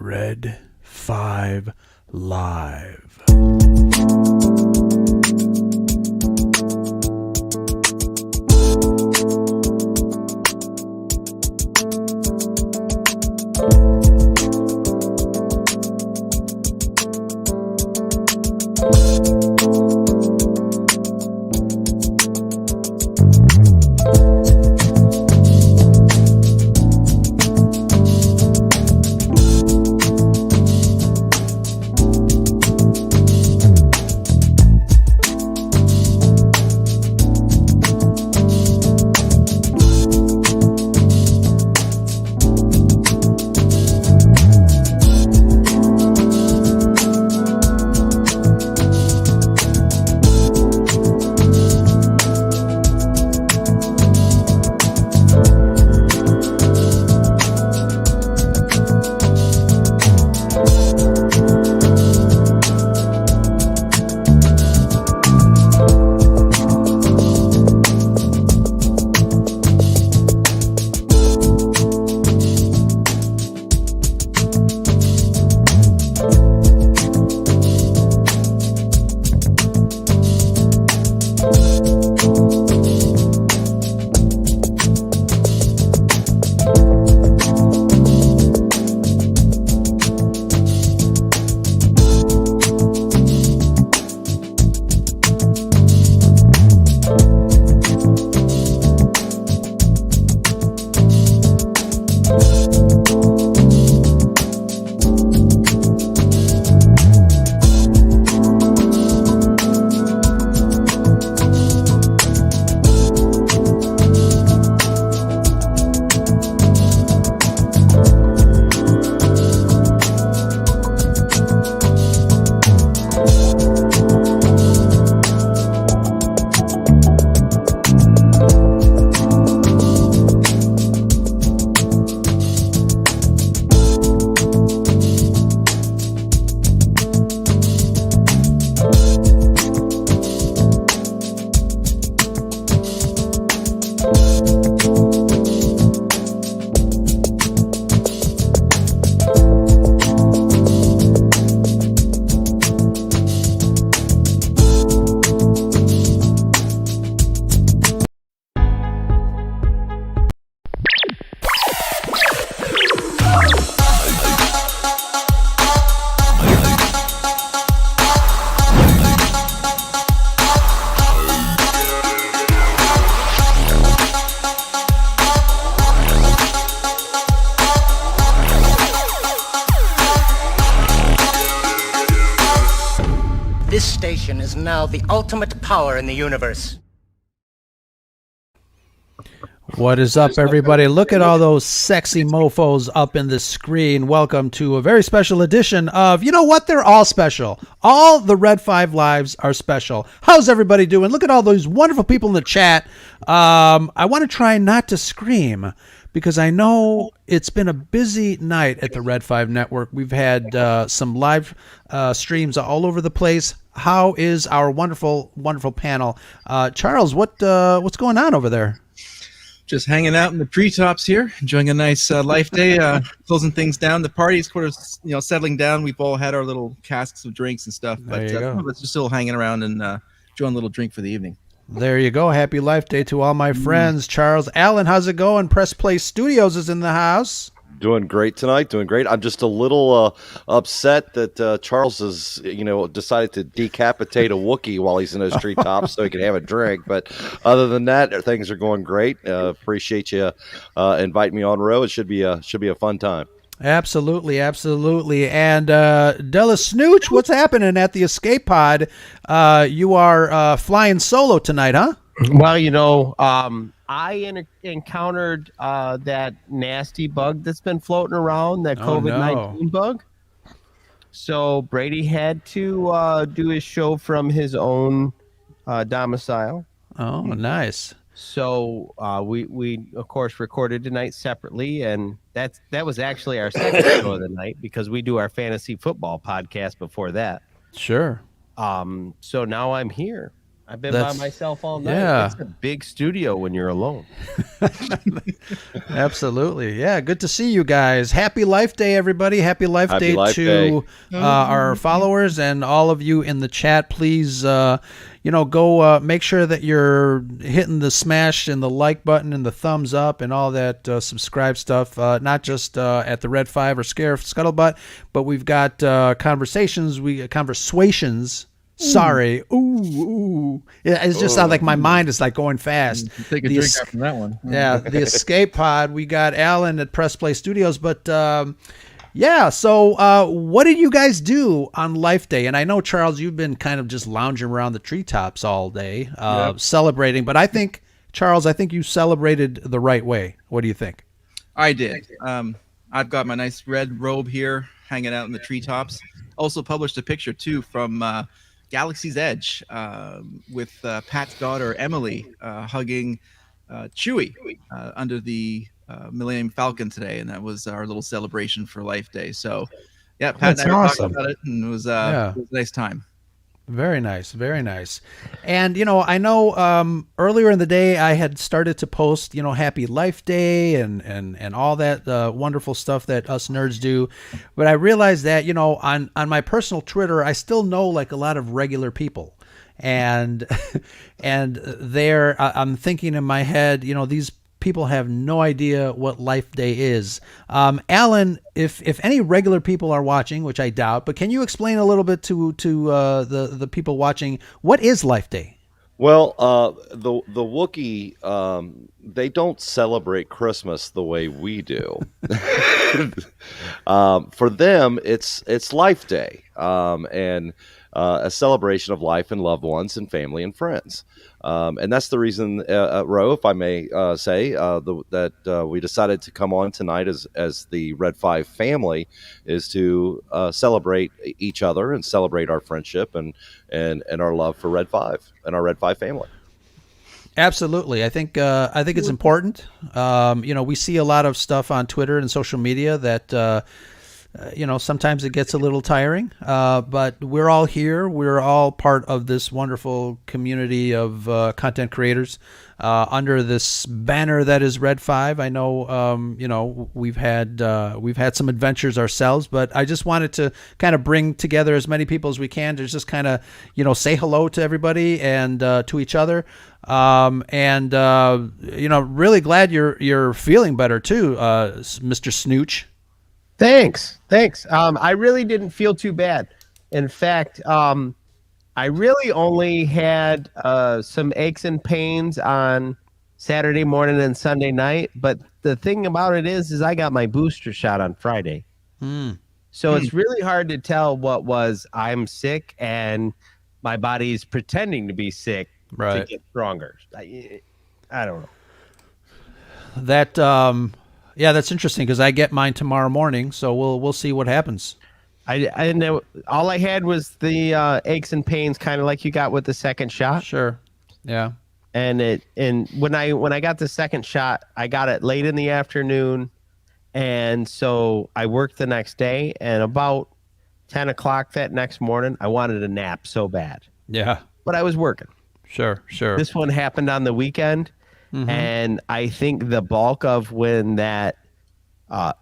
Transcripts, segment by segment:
Red 5 Live. This station is now the ultimate power in the universe. What is up, everybody? Look at all those sexy mofos up in the screen. Welcome to a very special edition of, you know what? They're all special. All the Red 5 Lives are special. How's everybody doing? Look at all those wonderful people in the chat. I want to try not to scream because I know it's been a busy night at the Red 5 Network. We've had some live streams all over the place. How is our wonderful, wonderful panel? Charles, what's going on over there? Just hanging out in the treetops here, enjoying a nice life day, closing things down. The party's sort of, settling down. We've all had our little casks of drinks and stuff, but some of us are still hanging around and enjoying a little drink for the evening. There you go. Happy Life Day to all my friends. Charles Allen, how's it going? Press Play Studios is in the house. Doing great tonight. Doing great. I'm just a little upset that Charles has, decided to decapitate a Wookiee while he's in those treetops so he can have a drink. But other than that, things are going great. Appreciate you inviting me on, Ro. It should be a fun time. Absolutely, absolutely. And Della Snooch, what's happening at the escape pod? You are flying solo tonight, huh? Well, I encountered that nasty bug that's been floating around, that COVID-19 bug. So Brady had to do his show from his own domicile. Oh, nice. So we of course recorded tonight separately, and that was actually our second show of the night because we do our fantasy football podcast before that. Sure. So now I'm here. I've been by myself all night. Yeah. It's a big studio when you're alone. Absolutely. Yeah. Good to see you guys. Happy Life Day, everybody. Happy Life Happy Day Life to Day. Our followers and all of you in the chat. Please, go make sure that you're hitting the smash and the like button and the thumbs up and all that subscribe stuff. Not just at the Red 5 or Scare Scuttlebutt, but we've got conversations. Sorry. Ooh. It just sounds like my mind is like going fast. Take a drink after that one. Yeah, the Escape Pod. We got Alan at Press Play Studios, but so what did you guys do on Life Day? And I know, Charles, you've been kind of just lounging around the treetops all day, celebrating. But I think, Charles, you celebrated the right way. What do you think? I did. I've got my nice red robe here, hanging out in the treetops. Also published a picture too from Galaxy's Edge with Pat's daughter Emily hugging Chewie under the Millennium Falcon today, and that was our little celebration for Life Day. So, yeah, Pat and I were talking about it, and it was a nice time. Very nice, very nice. And I know earlier in the day I had started to post Happy Life Day and all that wonderful stuff that us nerds do, but I realized that on my personal Twitter I still know like a lot of regular people, and I'm thinking in my head these people have no idea what Life Day is. Alan, if any regular people are watching, which I doubt, but can you explain a little bit to the people watching, what is Life Day? Well, the Wookiee, they don't celebrate Christmas the way we do. For them, it's Life Day, and a celebration of life and loved ones and family and friends. And that's the reason, Ro, if I may say, that we decided to come on tonight as the Red 5 family, is to celebrate each other and celebrate our friendship and our love for Red 5 and our Red 5 family. Absolutely. I think it's important. We see a lot of stuff on Twitter and social media that sometimes it gets a little tiring, but we're all here. We're all part of this wonderful community of content creators under this banner that is Red 5. I know, we've had some adventures ourselves, but I just wanted to kind of bring together as many people as we can to just kind of, say hello to everybody and to each other. Really glad you're feeling better too, Mr. Snooch. Thanks. I really didn't feel too bad. In fact, I really only had some aches and pains on Saturday morning and Sunday night. But the thing about it is I got my booster shot on Friday. So it's really hard to tell what was I'm sick and my body's pretending to be sick to get stronger. I don't know. That yeah, that's interesting because I get mine tomorrow morning, so we'll see what happens. I know all I had was the aches and pains, kind of like you got with the second shot. Sure. Yeah. And when I got the second shot, I got it late in the afternoon, and so I worked the next day. And about 10 o'clock that next morning, I wanted a nap so bad. Yeah. But I was working. Sure. This one happened on the weekend. Mm-hmm. And I think the bulk of when that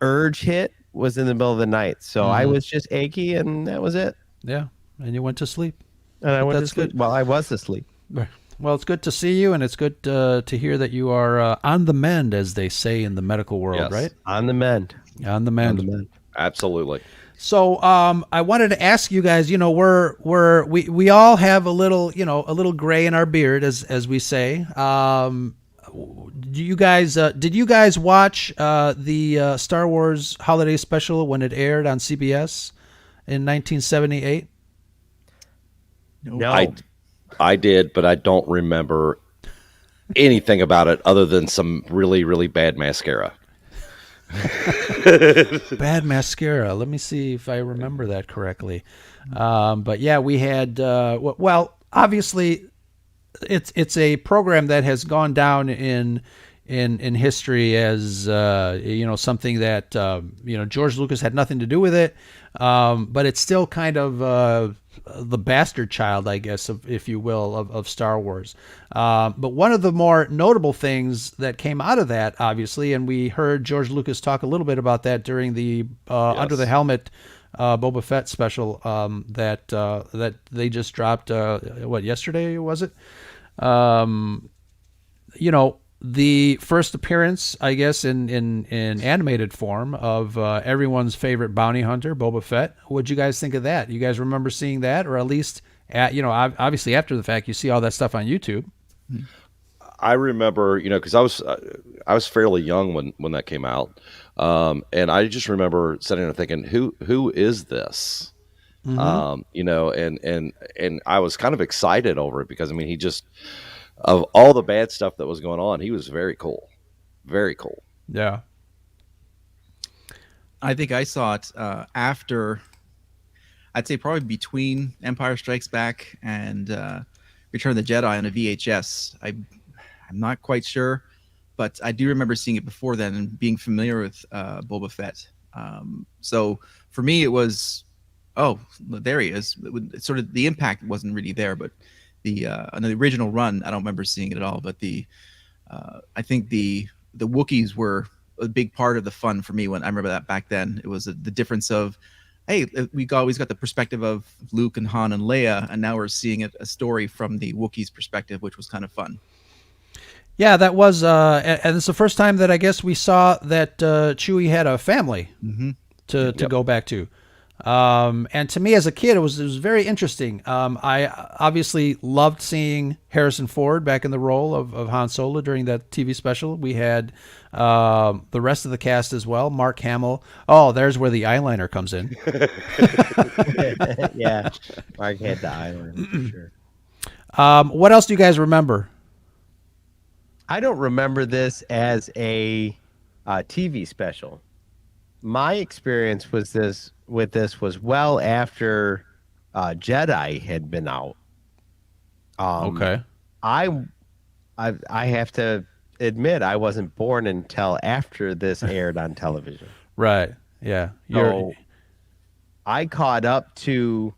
urge hit was in the middle of the night. So I was just achy, and that was it. Yeah, and you went to sleep. And I went to sleep. Well, I was asleep. Well, it's good to see you, and it's good to hear that you are on the mend, as they say in the medical world, yes. right? On the mend. On the mend. Absolutely. So I wanted to ask you guys, we all have a little gray in our beard, as we say. Did you guys watch the Star Wars holiday special when it aired on CBS in 1978? No. I did, but I don't remember anything about it other than some really, really bad mascara. Bad mascara. Let me see if I remember that correctly. But yeah, we had obviously it's a program that has gone down in history as something that George Lucas had nothing to do with it, but it's still kind of the bastard child, I guess, if you will, of Star Wars. But one of the more notable things that came out of that, obviously, and we heard George Lucas talk a little bit about that during the Under the Helmet Boba Fett special that they just dropped. Yesterday was it? The first appearance, I guess, in animated form of everyone's favorite bounty hunter, Boba Fett. What'd you guys think of that? You guys remember seeing that, or at least, obviously after the fact, you see all that stuff on YouTube. I remember, because I was fairly young when that came out, and I just remember sitting there thinking, who is this? And I was kind of excited over it because he just, of all the bad stuff that was going on, he was very cool. Very cool. Yeah. I think I saw it after, I'd say probably between Empire Strikes Back and Return of the Jedi on a VHS. I'm not quite sure, but I do remember seeing it before then and being familiar with Boba Fett. So for me, it was, oh, there he is. Sort of the impact wasn't really there, but on the original run, I don't remember seeing it at all. But I think the Wookiees were a big part of the fun for me when I remember that back then. It was the difference of, hey, we always got the perspective of Luke and Han and Leia, and now we're seeing a story from the Wookiees' perspective, which was kind of fun. Yeah, that was, and it's the first time that I guess we saw that Chewie had a family to go back to. And to me as a kid, it was very interesting. I obviously loved seeing Harrison Ford back in the role of Han Solo during that TV special. We had the rest of the cast as well. Mark Hamill. Oh, there's where the eyeliner comes in. Yeah, Mark had the eyeliner for sure. What else do you guys remember? I don't remember this as a TV special. My experience with this was well after Jedi had been out. Okay. I have to admit I wasn't born until after this aired on television. Right. Yeah. So I caught up to.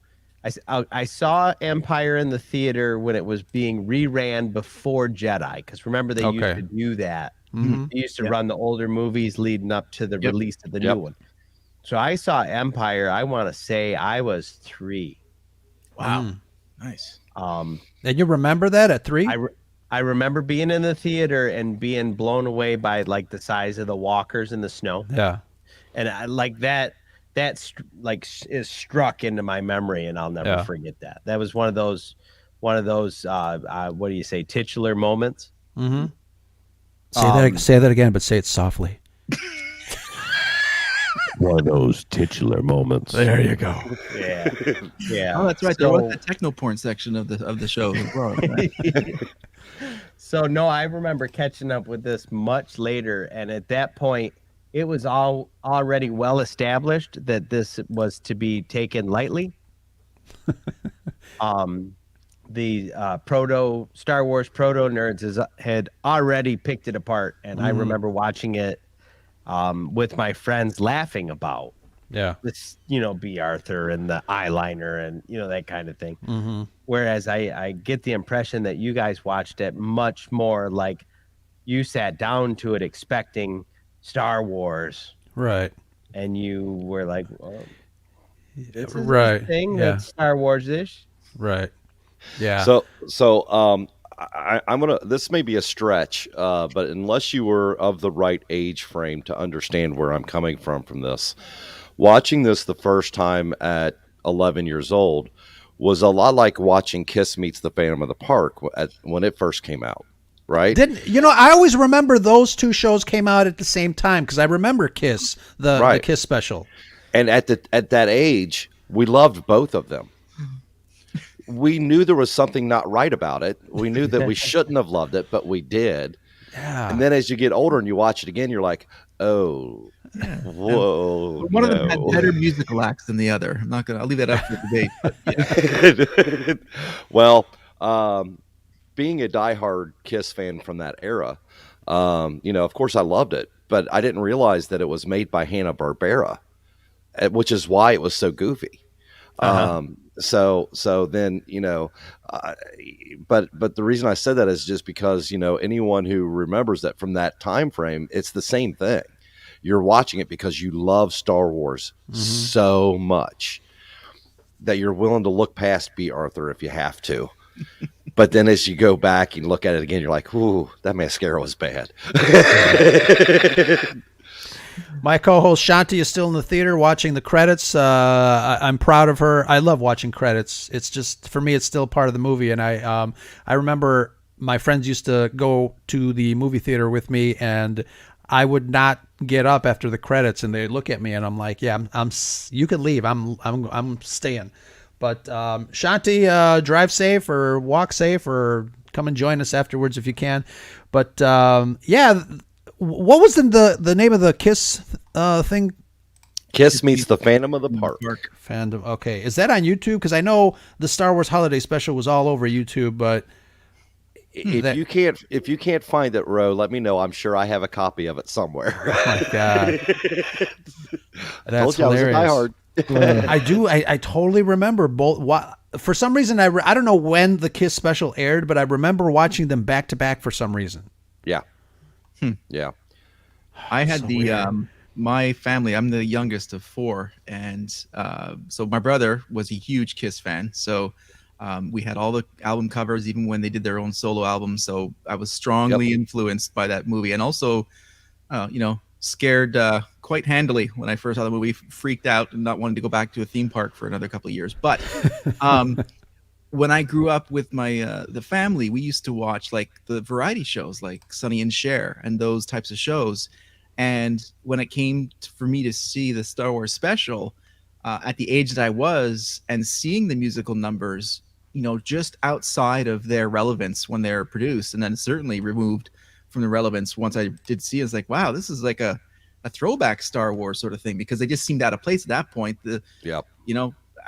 I saw Empire in the theater when it was being reran before Jedi, because remember they used to do that. Mm-hmm. They used to run the older movies leading up to the release of the new one. So I saw Empire, I want to say I was 3. Wow. Nice. And you remember that at 3? I remember being in the theater and being blown away by like the size of the walkers in the snow. Yeah. And I like that is struck into my memory, and I'll never forget that. That was one of those what do you say, titular moments? Mm-hmm. Say that again, but say it softly. One of those titular moments. There you go. Yeah. Yeah. Oh, that's right. There was the techno porn section of the show as well. Right? So no, I remember catching up with this much later, and at that point it was already well established that this was to be taken lightly. The Star Wars proto nerds had already picked it apart, and I remember watching it with my friends laughing about this, B. Arthur and the eyeliner and that kind of thing. Mm-hmm. Whereas I get the impression that you guys watched it much more like you sat down to it expecting Star Wars, right? And you were like, well, this is right this thing that's Star Wars-ish, right? Yeah. So I'm gonna. This may be a stretch, but unless you were of the right age frame to understand where I'm coming from this, watching this the first time at 11 years old was a lot like watching Kiss Meets the Phantom of the Park when it first came out. Right? I always remember those two shows came out at the same time because I remember Kiss, the Kiss special. And at that age, we loved both of them. We knew there was something not right about it. We knew that we shouldn't have loved it, but we did. Yeah. And then as you get older and you watch it again, you're like, oh, whoa. One of them had better musical acts than the other. I'll leave that up for debate. Well, being a diehard Kiss fan from that era, of course I loved it, but I didn't realize that it was made by Hanna-Barbera, which is why it was so goofy. So then, but the reason I said that is just because, anyone who remembers that from that time frame, it's the same thing. You're watching it because you love Star Wars so much that you're willing to look past B. Arthur if you have to. But then as you go back and look at it again, you're like, ooh, that mascara was bad. My co-host Shanti is still in the theater watching the credits. I'm proud of her. I love watching credits. It's just, for me, it's still part of the movie. And I remember my friends used to go to the movie theater with me, and I would not get up after the credits, and they'd look at me, and I'm like, yeah, you can leave. I'm staying. But Shanti, drive safe or walk safe or come and join us afterwards if you can. But yeah, what was the name of the Kiss thing? Kiss meets the Phantom of the Park. Fandom. Okay, is that on YouTube? Because I know the Star Wars Holiday Special was all over YouTube, but if you can't find it, Ro, let me know. I'm sure I have a copy of it somewhere. Oh my God, that's hilarious. I was a diehard. I do. I totally remember both. For some reason, I don't know when the Kiss special aired, but I remember watching them back to back for some reason. Yeah. Yeah. I had my family, I'm the youngest of four. And so my brother was a huge Kiss fan. So we had all the album covers, even when they did their own solo albums. So I was strongly influenced by that movie. And also, scared quite handily when I first saw the movie, freaked out and not wanting to go back to a theme park for another couple of years. But when I grew up with my the family, we used to watch like the variety shows like Sonny and Cher and those types of shows. And when it came for me to see the Star Wars special at the age that I was, and seeing the musical numbers, just outside of their relevance when they're produced, and then certainly removed from the relevance once I did see it, it's like, wow, this is like a throwback Star Wars sort of thing, because they just seemed out of place at that point.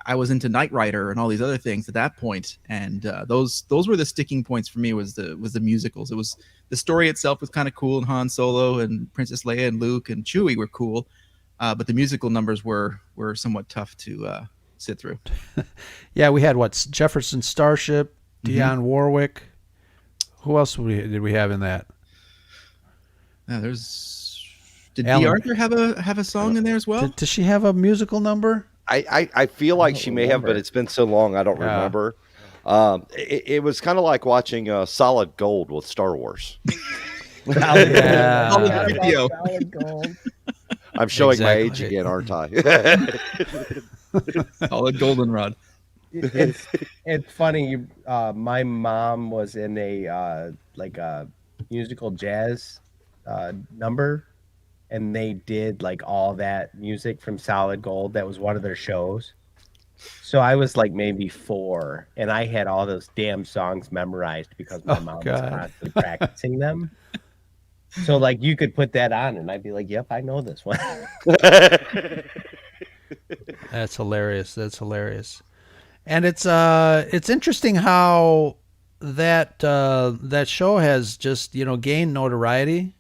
I was into Knight Rider and all these other things at that point, and those were the sticking points for me. Was the musicals. It was the story itself was kind of cool, and Han Solo and Princess Leia and Luke and Chewie were cool, but the musical numbers were somewhat tough to sit through. Yeah, we had Jefferson Starship, Dionne Warwick. Who else did we have in that? Did B. Arthur have a song in there as well? Does she have a musical number? I feel like she may have, but it's been so long I don't remember. It was kind of like watching Solid Gold with Star Wars. Solid video. Solid Gold. I'm showing my age again, aren't I? Solid goldenrod. It's funny. My mom was in a musical jazz number, and they did like all that music from Solid Gold. That was one of their shows. So I was like maybe 4, and I had all those damn songs memorized because my mom was constantly practicing them. So like you could put that on, and I'd be like, "Yep, I know this one." That's hilarious. And it's interesting how that show has just gained notoriety.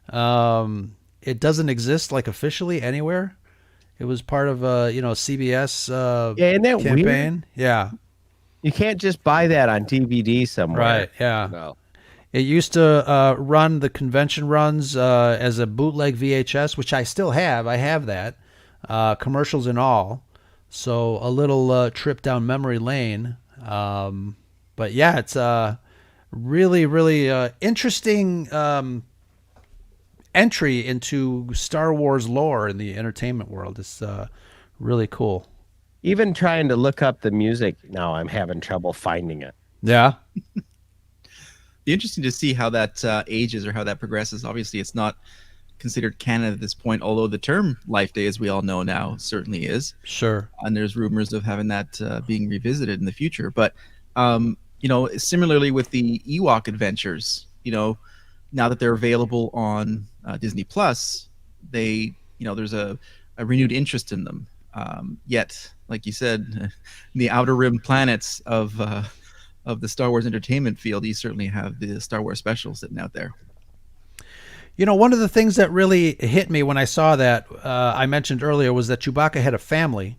It doesn't exist like officially anywhere. It was part of CBS isn't that campaign. Weird? Yeah, you can't just buy that on DVD somewhere. Right? Yeah. No. It used to run the convention runs as a bootleg VHS, which I still have. I have that, commercials and all. So a little trip down memory lane. But yeah, it's a really, really interesting entry into Star Wars lore in the entertainment world. It's really cool. Even trying to look up the music now, I'm having trouble finding it. Yeah. Be interesting to see how that ages or how that progresses. Obviously, it's not considered canon at this point, although the term LifeDay, as we all know now, certainly is. Sure. And there's rumors of having that being revisited in the future. But, similarly with the Ewok adventures, now that they're available on Disney Plus, there's a renewed interest in them. Yet, like you said, the outer rim planets of the Star Wars entertainment field, you certainly have the Star Wars special sitting out there. One of the things that really hit me when I saw that, I mentioned earlier, was that Chewbacca had a family.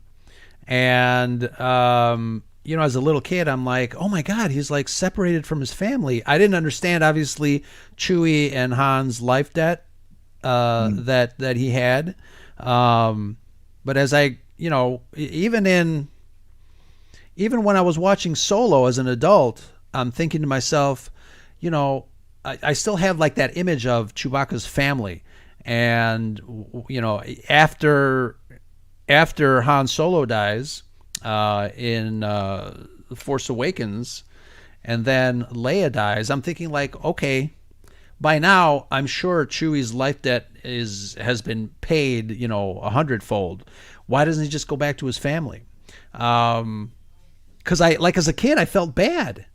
And as a little kid, I'm like, oh my God, he's like separated from his family. I didn't understand, obviously, Chewie and Han's life debt that he had. But as I, even when I was watching Solo as an adult, I'm thinking to myself, I still have like that image of Chewbacca's family. And, after Han Solo dies in Force Awakens, and then Leia dies, I'm thinking like, okay, by now I'm sure Chewie's life debt has been paid, 100-fold. Why doesn't he just go back to his family? Because as a kid, I felt bad.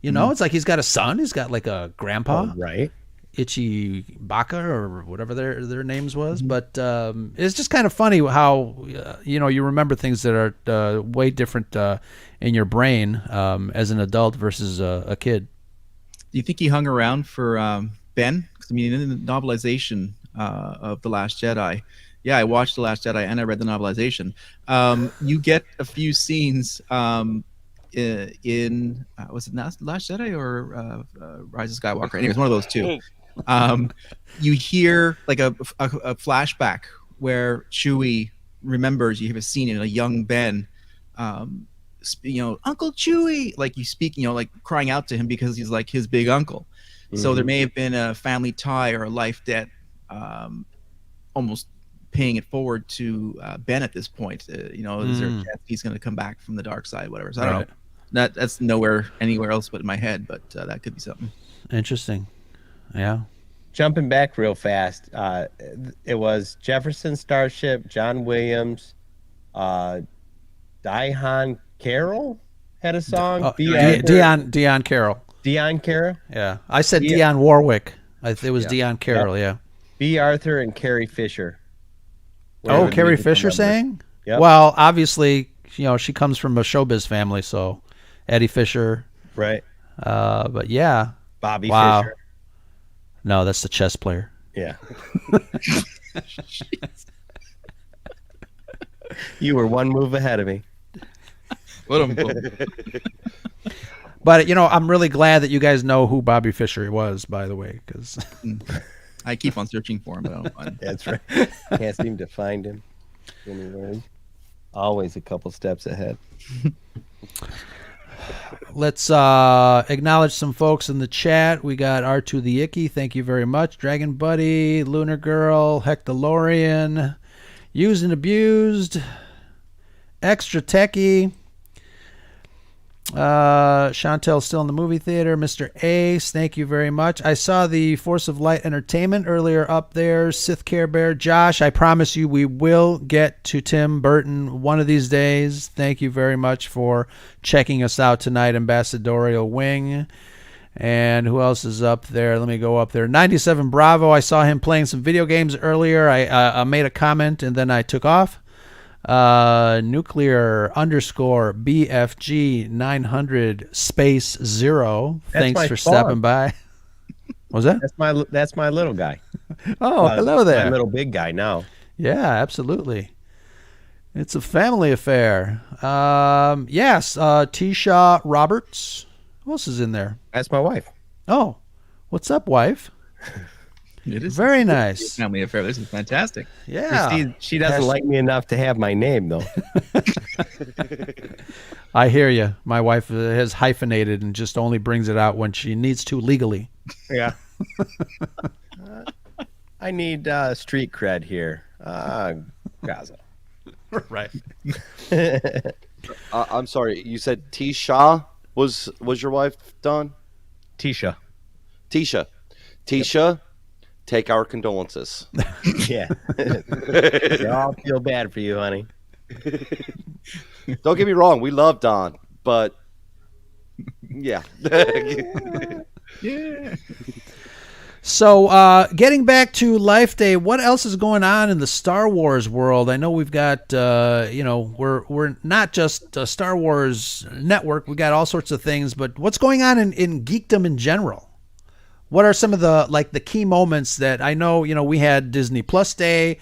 It's like he's got a son, he's got like a grandpa, right? Itchy Baka or whatever their names was. But it's just kind of funny how you remember things that are way different in your brain as an adult versus a kid. Do you think he hung around for Ben? Because in the novelization of The Last Jedi, yeah, I watched The Last Jedi and I read the novelization. You get a few scenes in was it Last Jedi or Rise of Skywalker? Anyways, one of those two. You hear like a flashback where Chewie remembers you have a scene in a young Ben, Uncle Chewie, like you speak, like crying out to him because he's like his big uncle. So there may have been a family tie or a life debt, almost paying it forward to Ben at this point. Is there a chance he's going to come back from the dark side, whatever? So I don't know. That's nowhere anywhere else but in my head, but that could be something Interesting. Yeah. Jumping back real fast, it was Jefferson Starship, John Williams, Dion Carroll had a song. Dion Carroll. Dion Carroll? Yeah. I said Dionne Warwick. It was Dion Carroll, yeah. B. Arthur and Carrie Fisher. Carrie Fisher sang? Yep. Well, obviously, she comes from a showbiz family, so Eddie Fisher. Right. But yeah. Bobby Fischer. No, that's the chess player. Yeah. You were one move ahead of me. But I'm really glad that you guys know who Bobby Fischer was, by the way, because I keep on searching for him, but I don't find him. That's right. Can't seem to find him anywhere. Always a couple steps ahead. Let's acknowledge some folks in the chat. We got R2 the Icky. Thank you very much. Dragon Buddy, Lunar Girl, Hectolorian, Used and Abused, Extra Techie, Chantel's still in the movie theater. Mr. Ace, thank you very much. I saw the Force of Light Entertainment earlier up there. Sith Care Bear, Josh, I promise you we will get to Tim Burton one of these days. Thank you very much for checking us out tonight, Ambassadorial Wing. And who else is up there? Let me go up there. 97 Bravo, I saw him playing some video games earlier. I made a comment and then I took off. Nuclear _ BFG 900 space 0. Thanks for stopping by. What was that? That's my little guy. Oh, hello there. My little big guy now. Yeah, absolutely. It's a family affair. Yes, Tisha Roberts. Who else is in there? That's my wife. Oh, what's up, wife? It is very nice. Family affair. This is fantastic. Yeah. She doesn't like me enough to have my name, though. I hear you. My wife has hyphenated and just only brings it out when she needs to legally. Yeah. I need street cred here. Gaza. Right. I'm sorry. You said Tisha was your wife, Don? Tisha. Tisha. Yep. Take our condolences. Yeah. They all feel bad for you, honey. Don't get me wrong. We love Don, but yeah. Yeah. So getting back to LifeDay, what else is going on in the Star Wars world? I know we've got, we're not just a Star Wars network. We got all sorts of things, but what's going on in geekdom in general? what are some of the key moments that I know, we had Disney Plus Day.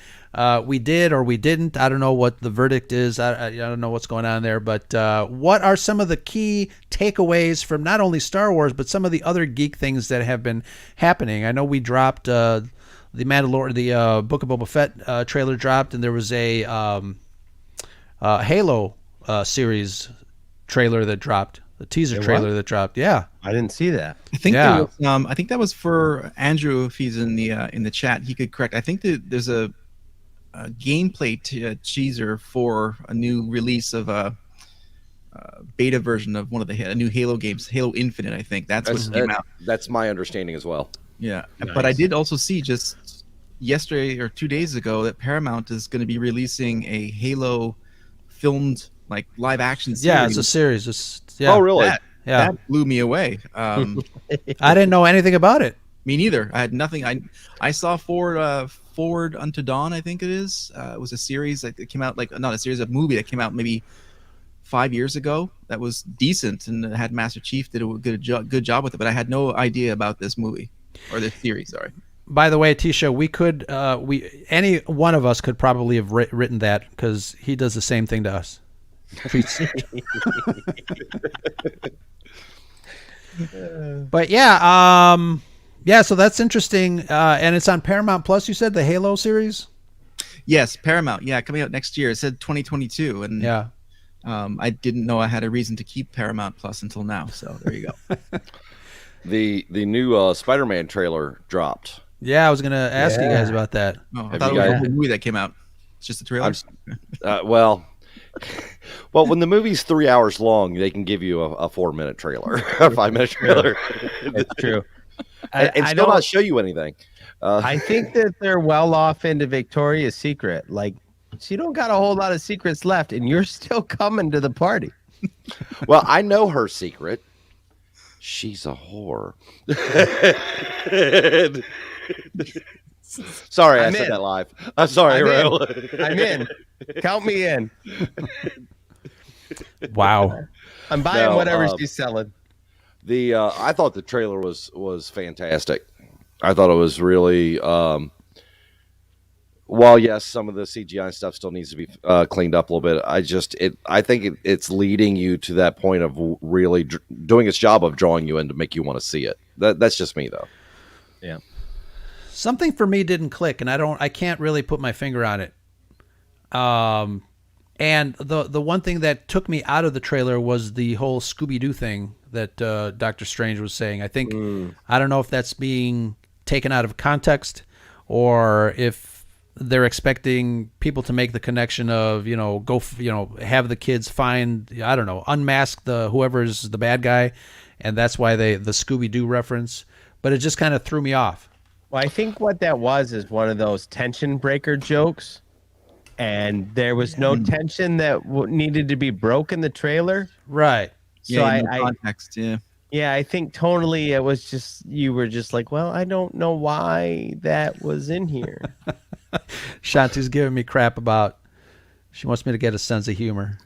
We did or we didn't. I don't know what the verdict is. I don't know what's going on there. But what are some of the key takeaways from not only Star Wars, but some of the other geek things that have been happening? I know we dropped the Mandalorian, the Book of Boba Fett trailer dropped, and there was a Halo series trailer that dropped. The teaser trailer that dropped. Yeah, I didn't see that. I think I think that was for Andrew. If he's in the chat, he could correct. I think that there's a gameplay teaser for a new release of a beta version of one of the new Halo games, Halo Infinite. I think that's what came out. That's my understanding as well. Yeah, nice. But I did also see just yesterday or 2 days ago that Paramount is going to be releasing a Halo filmed live action series. Yeah, it's a series. Oh, really? That blew me away. I didn't know anything about it. Me neither. I had nothing. I saw Forward Unto Dawn, I think it is. It was a series that came out, not a series, a movie that came out maybe 5 years ago. That was decent and it had Master Chief did a good job with it. But I had no idea about this movie or this series. Sorry. By the way, Tisha, any one of us could probably have written that because he does the same thing to us. But yeah, so that's interesting, and it's on Paramount Plus. You said the Halo series. Yes, Paramount. Yeah, coming out next year. It said 2022, and yeah, I didn't know I had a reason to keep Paramount Plus until now. So there you go. The new Spider-Man trailer dropped. Yeah, I was gonna ask you guys about that. Oh, I thought it was a movie that came out. It's just a trailer. Well, when the movie's 3 hours long, they can give you a 4-minute trailer, a 5-minute trailer. It's true. and still not show you anything. I think that they're well off into Victoria's Secret. She don't got a whole lot of secrets left, and you're still coming to the party. Well, I know her secret. She's a whore. Sorry, I said that live. I'm sorry. I'm in. Count me in. Wow. I'm buying whatever she's selling. I thought the trailer was fantastic. I thought it was really while yes, some of the CGI stuff still needs to be cleaned up a little bit. I think it's leading you to that point of really doing its job of drawing you in to make you want to see it. That's just me though. Yeah. Something for me didn't click, and I can't really put my finger on it. And the one thing that took me out of the trailer was the whole Scooby-Doo thing that Dr. Strange was saying. I think I don't know if that's being taken out of context or if they're expecting people to make the connection of have the kids find, I don't know, unmask whoever's the bad guy, and that's why the Scooby-Doo reference. But it just kind of threw me off. Well, I think what that was is one of those tension breaker jokes, and there was no tension that needed to be broke in the trailer. Right. So context, yeah. Yeah, I think tonally it was just, you were just like, well, I don't know why that was in here. Shanti's giving me crap about, she wants me to get a sense of humor.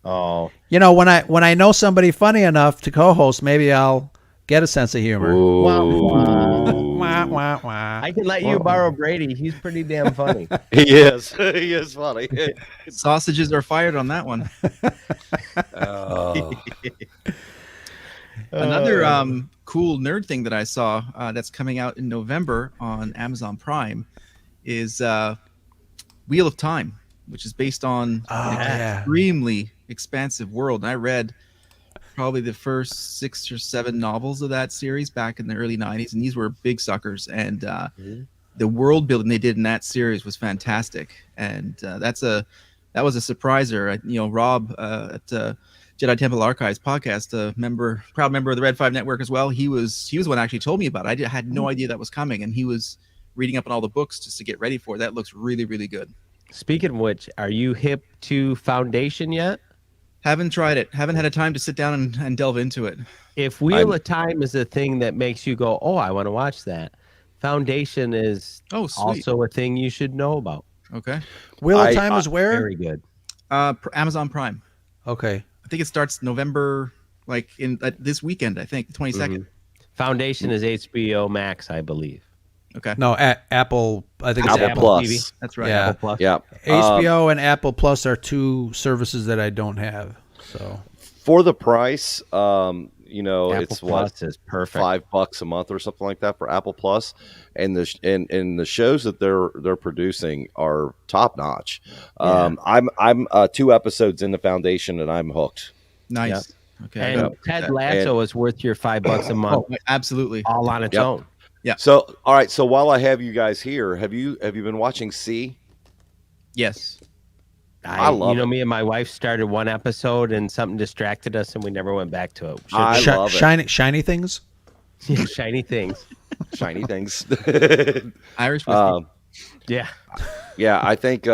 Oh. When I know somebody funny enough to co-host, maybe I'll get a sense of humor. Wah, wah, wah. I can let you borrow Brady. He's pretty damn funny. He is. He is funny. Sausages are fired on that one. Another cool nerd thing that I saw that's coming out in November on Amazon Prime is Wheel of Time, which is based on an extremely expansive world. And I read probably the first 6 or 7 novels of that series back in the early 90s, and these were big suckers. And the world building they did in that series was fantastic. And that was a surpriser. Rob at Jedi Temple Archives podcast, proud member of the Red 5 Network as well. He was the one who actually told me about it. I had no idea that was coming, and he was reading up on all the books just to get ready for it. That looks really, really good. Speaking of which, are you hip to Foundation yet? Haven't tried it. Haven't had a time to sit down and delve into it. If Wheel of Time is a thing that makes you go, oh, I want to watch that, Foundation is also a thing you should know about. Okay. Wheel of Time is where? Very good. Amazon Prime. Okay. I think it starts November, this weekend, I think, the 22nd. Foundation is HBO Max, I believe. Okay. No, Apple. I think it's Apple Apple Plus. TV. That's right. Yeah. Apple Plus. Yeah. HBO and Apple Plus are two services that I don't have. So For the price, you know, Apple it's Plus is perfect. $5 a month or something like that for Apple Plus, and the shows that they're producing are top notch. I'm 2 episodes in the Foundation and I'm hooked. Nice. Okay. And Ted Lasso is worth your $5 a month, Absolutely. all on its Yep. own. Yeah. So all right, so while I have you guys here, have you been watching C? Yes. I love it. Me and my wife started one episode and something distracted us and we never went back to it. I love it. shiny things. Shiny things. Shiny things. Irish whiskey. Yeah. Yeah, I think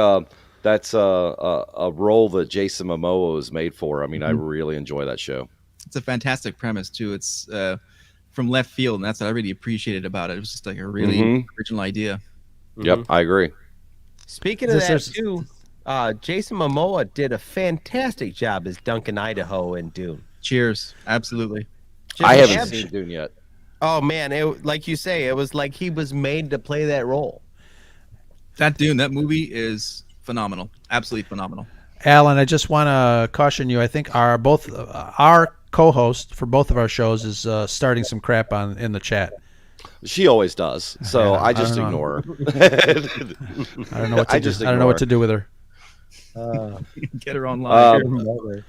that's a role that Jason Momoa was made for. I mean, I really enjoy that show. It's a fantastic premise too. It's from left field, and that's what I really appreciated about it. It was just like a really original idea. Yep, I agree. Speaking of that too, Jason Momoa did a fantastic job as Duncan Idaho in Dune. Cheers. Absolutely. I haven't seen Dune yet. Oh man, like you say, it was like he was made to play that role. That movie is phenomenal. Absolutely phenomenal. Alan, I just want to caution you. I think our co-host for both of our shows is starting some crap in the chat. She always does, so Yeah, I just don't ignore her. I don't know what to do. I don't know what to do with her. Get her online.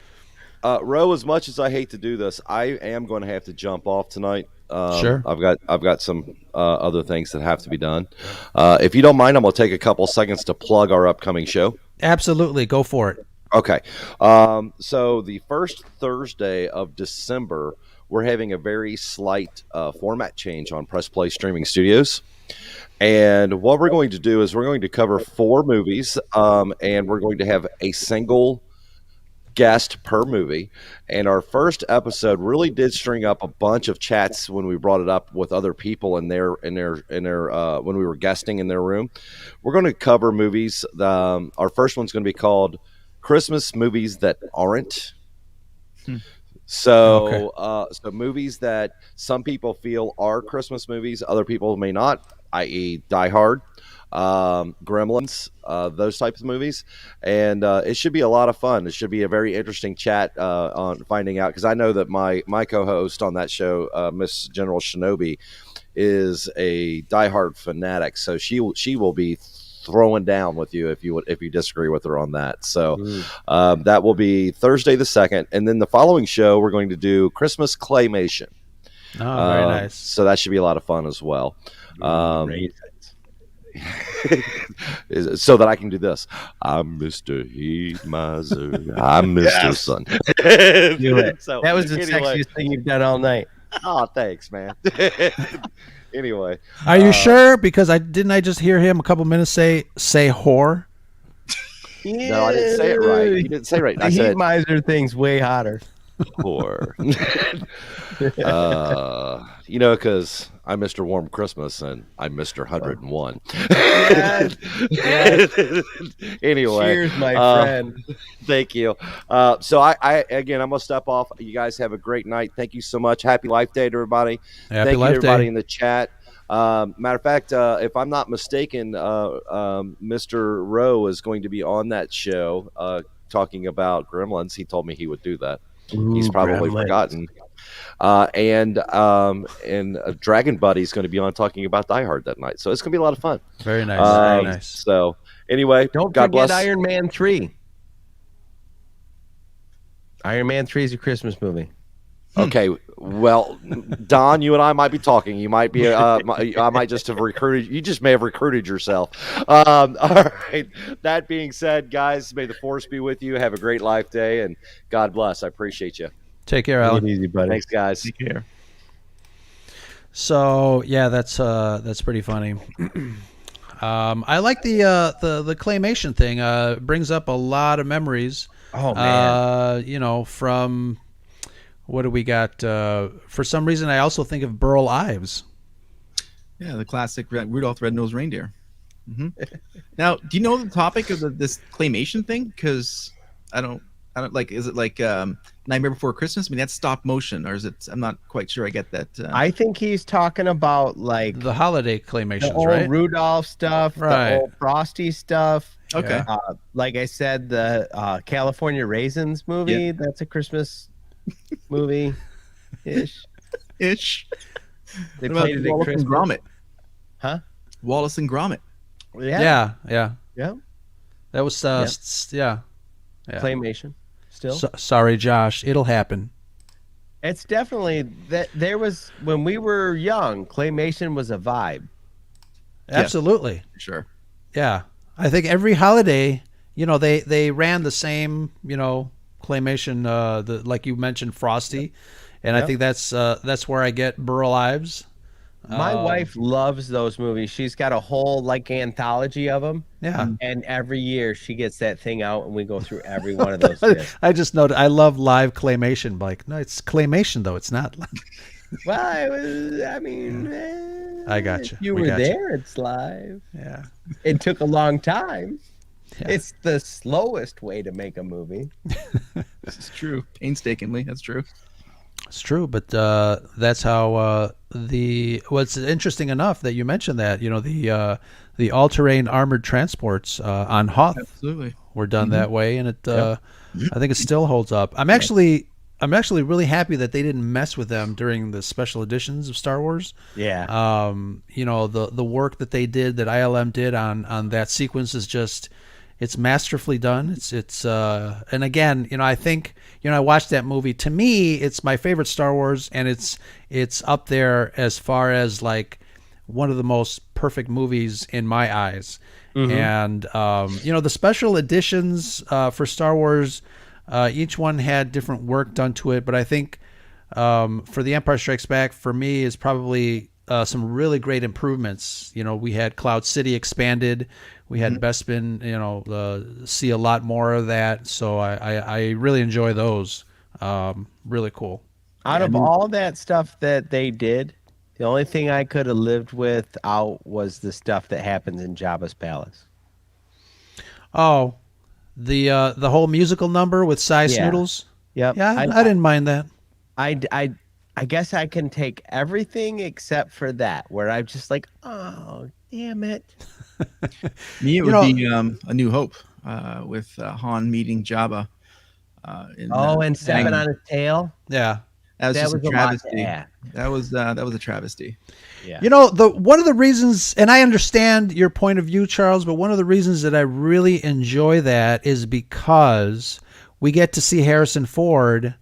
Ro, as much as I hate to do this, I am going to have to jump off tonight. Sure. I've got some other things that have to be done. If you don't mind, I'm going to take a couple seconds to plug our upcoming show. Absolutely, go for it. Okay. So the first Thursday of December, we're having a very slight format change on Press Play Streaming Studios. And what we're going to do is we're going to cover 4 movies, and we're going to have a single guest per movie. And our first episode really did string up a bunch of chats when we brought it up with other people in their when we were guesting in their room. We're going to cover movies. Our first one's going to be called Christmas Movies That Aren't. So movies that some people feel are Christmas movies, other people may not, i.e. Die Hard, Gremlins, those types of movies. And it should be a lot of fun. It should be a very interesting chat on finding out, because I know that my co-host on that show, Miss General Shinobi, is a Die Hard fanatic. So she will be throwing down with you if you disagree with her on that. So that will be Thursday the 2nd, and then the following show we're going to do Christmas claymation. Oh, very nice. So that should be a lot of fun as well. So that I can do this. I'm Mr. Heat Miser. I'm Mr. Sun. So, that was the sexiest thing you've done all night. Oh, thanks, man. Anyway, are you sure? Because I just hear him a couple minutes say whore. No, I didn't say it right. You didn't say it right. The Heat Miser thing's way hotter. Whore. Because I'm Mr. Warm Christmas and I'm Mr. 101. Anyway, cheers, my friend. Thank you. So I again, I'm gonna step off. You guys have a great night. Thank you so much. Happy Life Day to everybody. Happy Thank you Life to everybody Day. in the chat. Matter of fact, if I'm not mistaken, Mr. Rowe is going to be on that show talking about Gremlins. He told me he would do that. He's probably forgotten. And Dragon Buddy's going to be on talking about Die Hard that night. So it's going to be a lot of fun. Very nice. Very nice. So anyway, don't God forget bless. Iron Man 3. Iron Man 3 is a Christmas movie. Okay, well, Don, you and I might be talking. You might be. I might just have recruited. You just may have recruited yourself. All right. That being said, guys, may the force be with you. Have a great Life Day, and God bless. I appreciate you. Take care, Alan. Easy, buddy. Thanks, guys. Take care. So yeah, that's pretty funny. I like the claymation thing. It brings up a lot of memories. Oh man. From what do we got? For some reason, I also think of Burl Ives. Yeah, the classic Rudolph the Red-Nosed Reindeer. Now, do you know the topic of this claymation thing? Because I don't I don't like. Is it like Nightmare Before Christmas? I mean, that's stop motion, or is it? I'm not quite sure. I get that. I think he's talking about like the holiday the claymations, old right? Rudolph stuff, Right. the old Frosty stuff. Okay. Like I said, the California Raisins movie. Yeah. That's a Christmas movie, ish. They What about played it at Wallace Christmas. and Gromit. Huh? Wallace and Gromit. Yeah. Yeah. That was yeah. Claymation. Still. Sorry, Josh. It'll happen. It's definitely that there was when we were young, claymation was a vibe. Absolutely. Sure. Yeah. I think every holiday, they ran the same, claymation, like you mentioned, Frosty, and I think that's where I get Burl Ives. My wife loves those movies. She's got a whole like anthology of them. Yeah. And every year she gets that thing out, and we go through every one of those. Bits. I just noted I love live claymation. Like, no, it's claymation though. It's not. Well, it was. I mean, I got you. If you were there, it's live. Yeah. It took a long time. Yeah. It's the slowest way to make a movie. This is true. Painstakingly, that's true. It's true, but that's how what's interesting enough that you mentioned that the all-terrain armored transports on Hoth Absolutely were done that way, and it I think it still holds up. I'm actually really happy that they didn't mess with them during the special editions of Star Wars. Yeah. The work that they did, that ILM did on that sequence is just, it's masterfully done. It's and again, I think, I watched that movie. To me, it's my favorite Star Wars, and it's up there as far as like one of the most perfect movies in my eyes. Mm-hmm. And the special editions for Star Wars, each one had different work done to it, but I think for The Empire Strikes Back, for me, is probably some really great improvements. We had Cloud City expanded. We had Bespin, see a lot more of that. So I really enjoy those. Really cool. Out of all that stuff that they did, the only thing I could have lived without was the stuff that happens in Jabba's palace. Oh, the whole musical number with Cy Snoodles. Yep. Yeah, I didn't mind that. I guess I can take everything except for that, where I'm just like, oh, damn it. Me, it would be A New Hope with Han meeting Jabba. And stepping on his tail. Yeah, that was just a travesty. That was a travesty. Yeah. One of the reasons, and I understand your point of view, Charles, but one of the reasons that I really enjoy that is because we get to see Harrison Ford,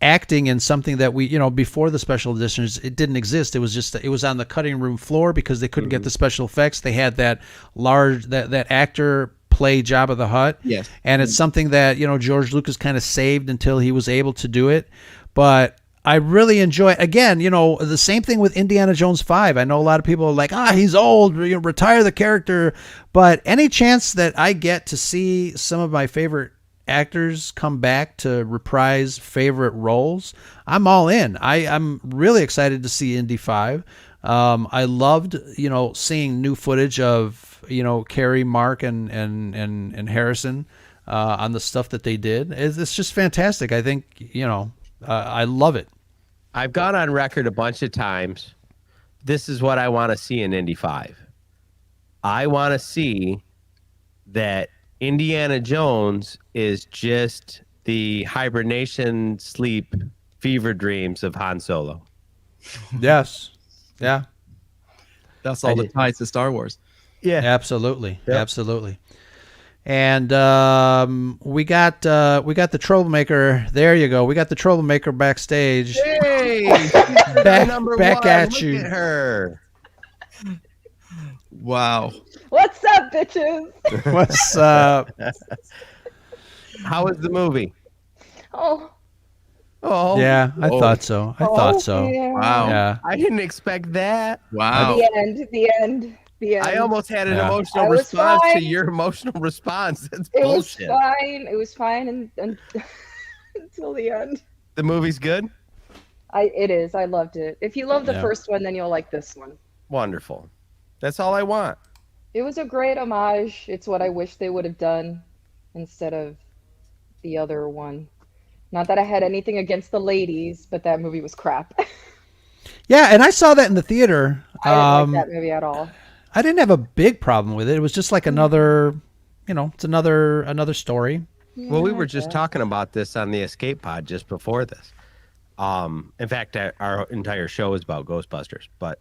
acting in something that we, before the special editions, it didn't exist. It was on the cutting room floor because they couldn't get the special effects. They had that large, that actor play Jabba the Hutt. Yes. And it's something that, George Lucas kind of saved until he was able to do it. But I really enjoy, again, the same thing with Indiana Jones 5. I know a lot of people are like, he's old, retire the character. But any chance that I get to see some of my favorite actors come back to reprise favorite roles, I'm all in. I'm really excited to see Indy 5. I loved, seeing new footage of, Carrie, Mark, and Harrison on the stuff that they did. It's just fantastic. I think, I love it. I've gone on record a bunch of times. This is what I want to see in Indy 5. I want to see that Indiana Jones is just the hibernation, sleep, fever dreams of Han Solo. Yes. Yeah. That's all the ties to Star Wars. Yeah. Absolutely. Yep. Absolutely. And we got the troublemaker. There you go. We got the troublemaker backstage. Hey, back at Look you. at her. Wow. What's up, bitches? What's up? How was the movie? Oh, Yeah, I thought so. I thought so. yeah. Wow. Yeah. I didn't expect that. Wow. The end. I almost had an emotional I was response to fine. your emotional response. That's It bullshit. was fine and until the end. The movie's good? It is. I loved it. If you love the Yeah. first one, then you'll like this one. Wonderful. That's all I want. It was a great homage. It's what I wish they would have done. instead of the other one. Not that I had anything against the ladies, but that movie was crap. Yeah, and I saw that in the theater. I didn't like that movie at all. I didn't have a big problem with it. It was just like another, it's another story. Well, we were just talking about this on the Escape Pod just before this. In fact, our entire show is about Ghostbusters, but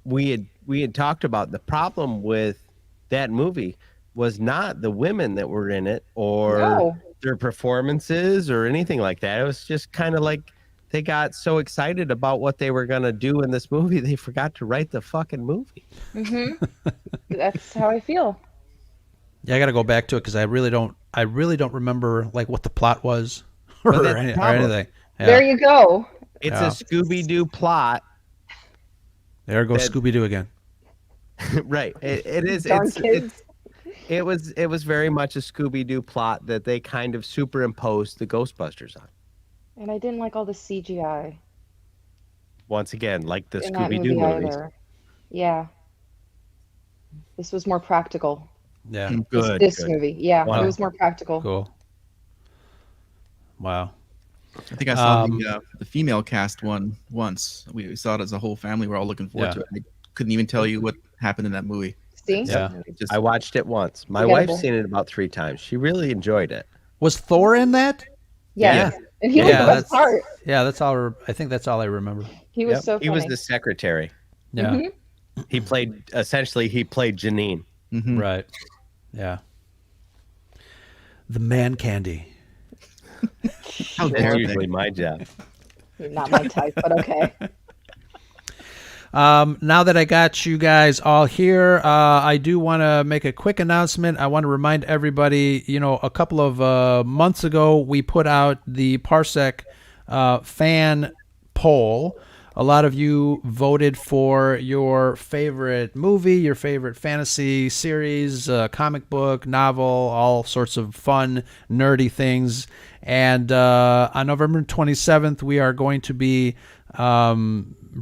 we had talked about the problem with that movie was not the women that were in it or their performances or anything like that. It was just kind of like they got so excited about what they were going to do in this movie, they forgot to write the fucking movie. Mm-hmm. That's how I feel. Yeah, I got to go back to it because I really don't remember like what the plot was or anything. Yeah. There you go. It's a Scooby-Doo plot. There goes Scooby-Doo again. Right. It is. Darn kids. It was very much a Scooby-Doo plot that they kind of superimposed the Ghostbusters on. And I didn't like all the CGI. Once again, like the in that Scooby-Doo movie movies. either. Yeah. This was more practical. Yeah. Good. This movie. Yeah, Wow. it was more practical. Cool. Wow. I think I saw the female cast one once. We saw it as a whole family. We're all looking forward to it. I couldn't even tell you what happened in that movie. See? Yeah. I watched it once. My Forgettable. wife's seen it about 3 times. She really enjoyed it. Was Thor in that? Yeah. And he was the best part. Yeah, that's all. I think that's all I remember. He was so funny. He was the secretary. Yeah. Mm-hmm. He played Janine. Mm-hmm. Right. Yeah. The man candy. How That's dare usually they? my job. Not my type, but okay. Now that I got you guys all here, I do want to make a quick announcement. I want to remind everybody, a couple of months ago, we put out the Parsec fan poll. A lot of you voted for your favorite movie, your favorite fantasy series, comic book, novel, all sorts of fun, nerdy things. And on November 27th, we are going to be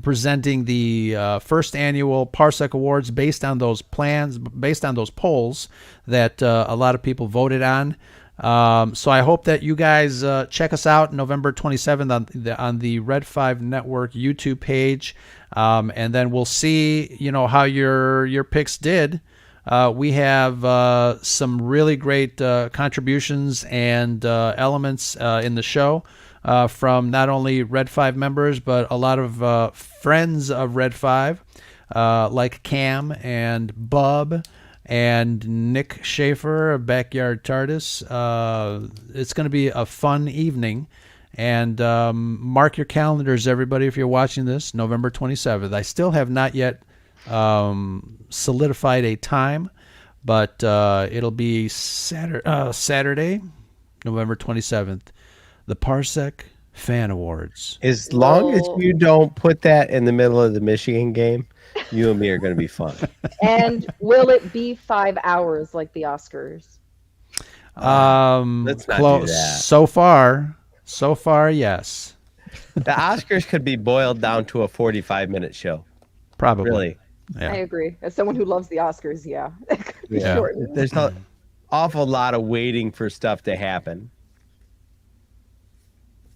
presenting the first annual Parsec Awards based on those polls that a lot of people voted on. So I hope that you guys check us out November 27th on the Red5 Network YouTube page, and then we'll see how your picks did. We have some really great contributions and elements in the show from not only Red5 members but a lot of friends of Red5, like Cam and Bub and Nick Schaefer of Backyard TARDIS. It's going to be a fun evening. And mark your calendars, everybody, if you're watching this, November 27th. I still have not yet solidified a time, but it'll be Saturday, November 27th, the Parsec Fan Awards. As long as you don't put that in the middle of the Michigan game, you and me are going to be fun. And will it be 5 hours like the Oscars? Let's not do that. So far, yes. The Oscars could be boiled down to a 45-minute show. Probably. Really. Yeah. I agree. As someone who loves the Oscars, yeah. Yeah. Sure. There's an awful lot of waiting for stuff to happen.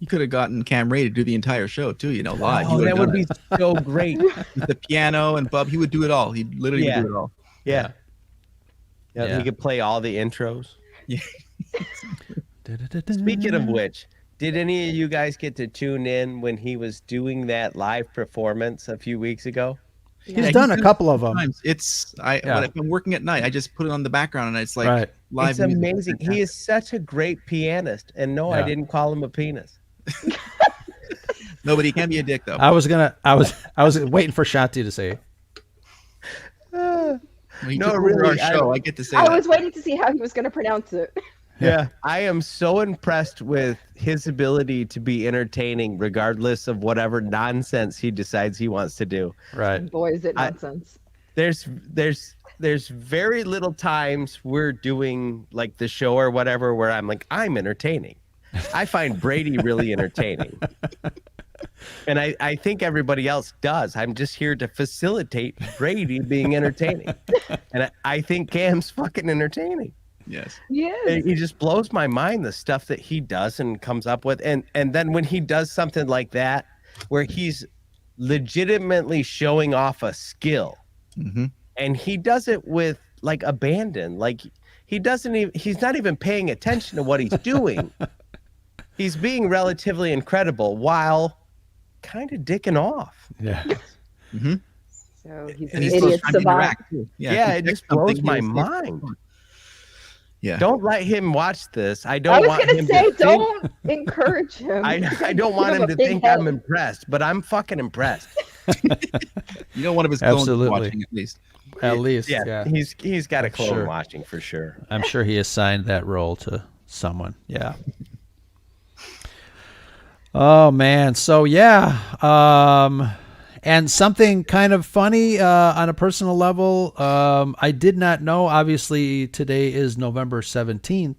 You could have gotten Cam Ray to do the entire show too, live. Oh, that would be so great. With the piano and Bub, he would do it all. He'd literally do it all. Yeah. Yeah. He could play all the intros. Yeah. Speaking of which, did any of you guys get to tune in when he was doing that live performance a few weeks ago? He's done a couple of them. It's when I'm working at night, I just put it on the background and it's like Right. live. It's music. amazing. He is such a great pianist. And no, I Yeah. didn't call him a penis. Nobody can be a dick though. I was waiting for Shanti to say. When he No, took over really, our show, I get to say I that. was waiting to see how he was going to pronounce it. Yeah. I am so impressed with his ability to be entertaining regardless of whatever nonsense he decides he wants to do. Right. Boy, is it nonsense. There's very little times we're doing like the show or whatever where I'm like, I'm entertaining. I find Brady really entertaining. And I think everybody else does. I'm just here to facilitate Brady being entertaining. And I think Cam's fucking entertaining. Yes. Yes. He just blows my mind, the stuff that he does and comes up with. And then when he does something like that, where he's legitimately showing off a skill, and he does it with like abandon, like he's not even paying attention to what he's doing. He's being relatively incredible while kind of dicking off. Yeah. So he's an And he's supposed idiot to try to savant. interact, too. Yeah, if it he just picks something, blows my he'll say, mind. Yeah. Don't let him watch this. I I don't was want gonna him say, to think. don't encourage him. I don't want Give him a to big think head. I'm impressed, but I'm fucking impressed. You know, one of his clones is Absolutely. watching at least. At least, Yeah, yeah. he's got a clone sure. watching for sure. I'm sure he assigned that role to someone. Yeah. Oh man. So yeah. And something kind of funny on a personal level. I did not know. Obviously, today is November 17th,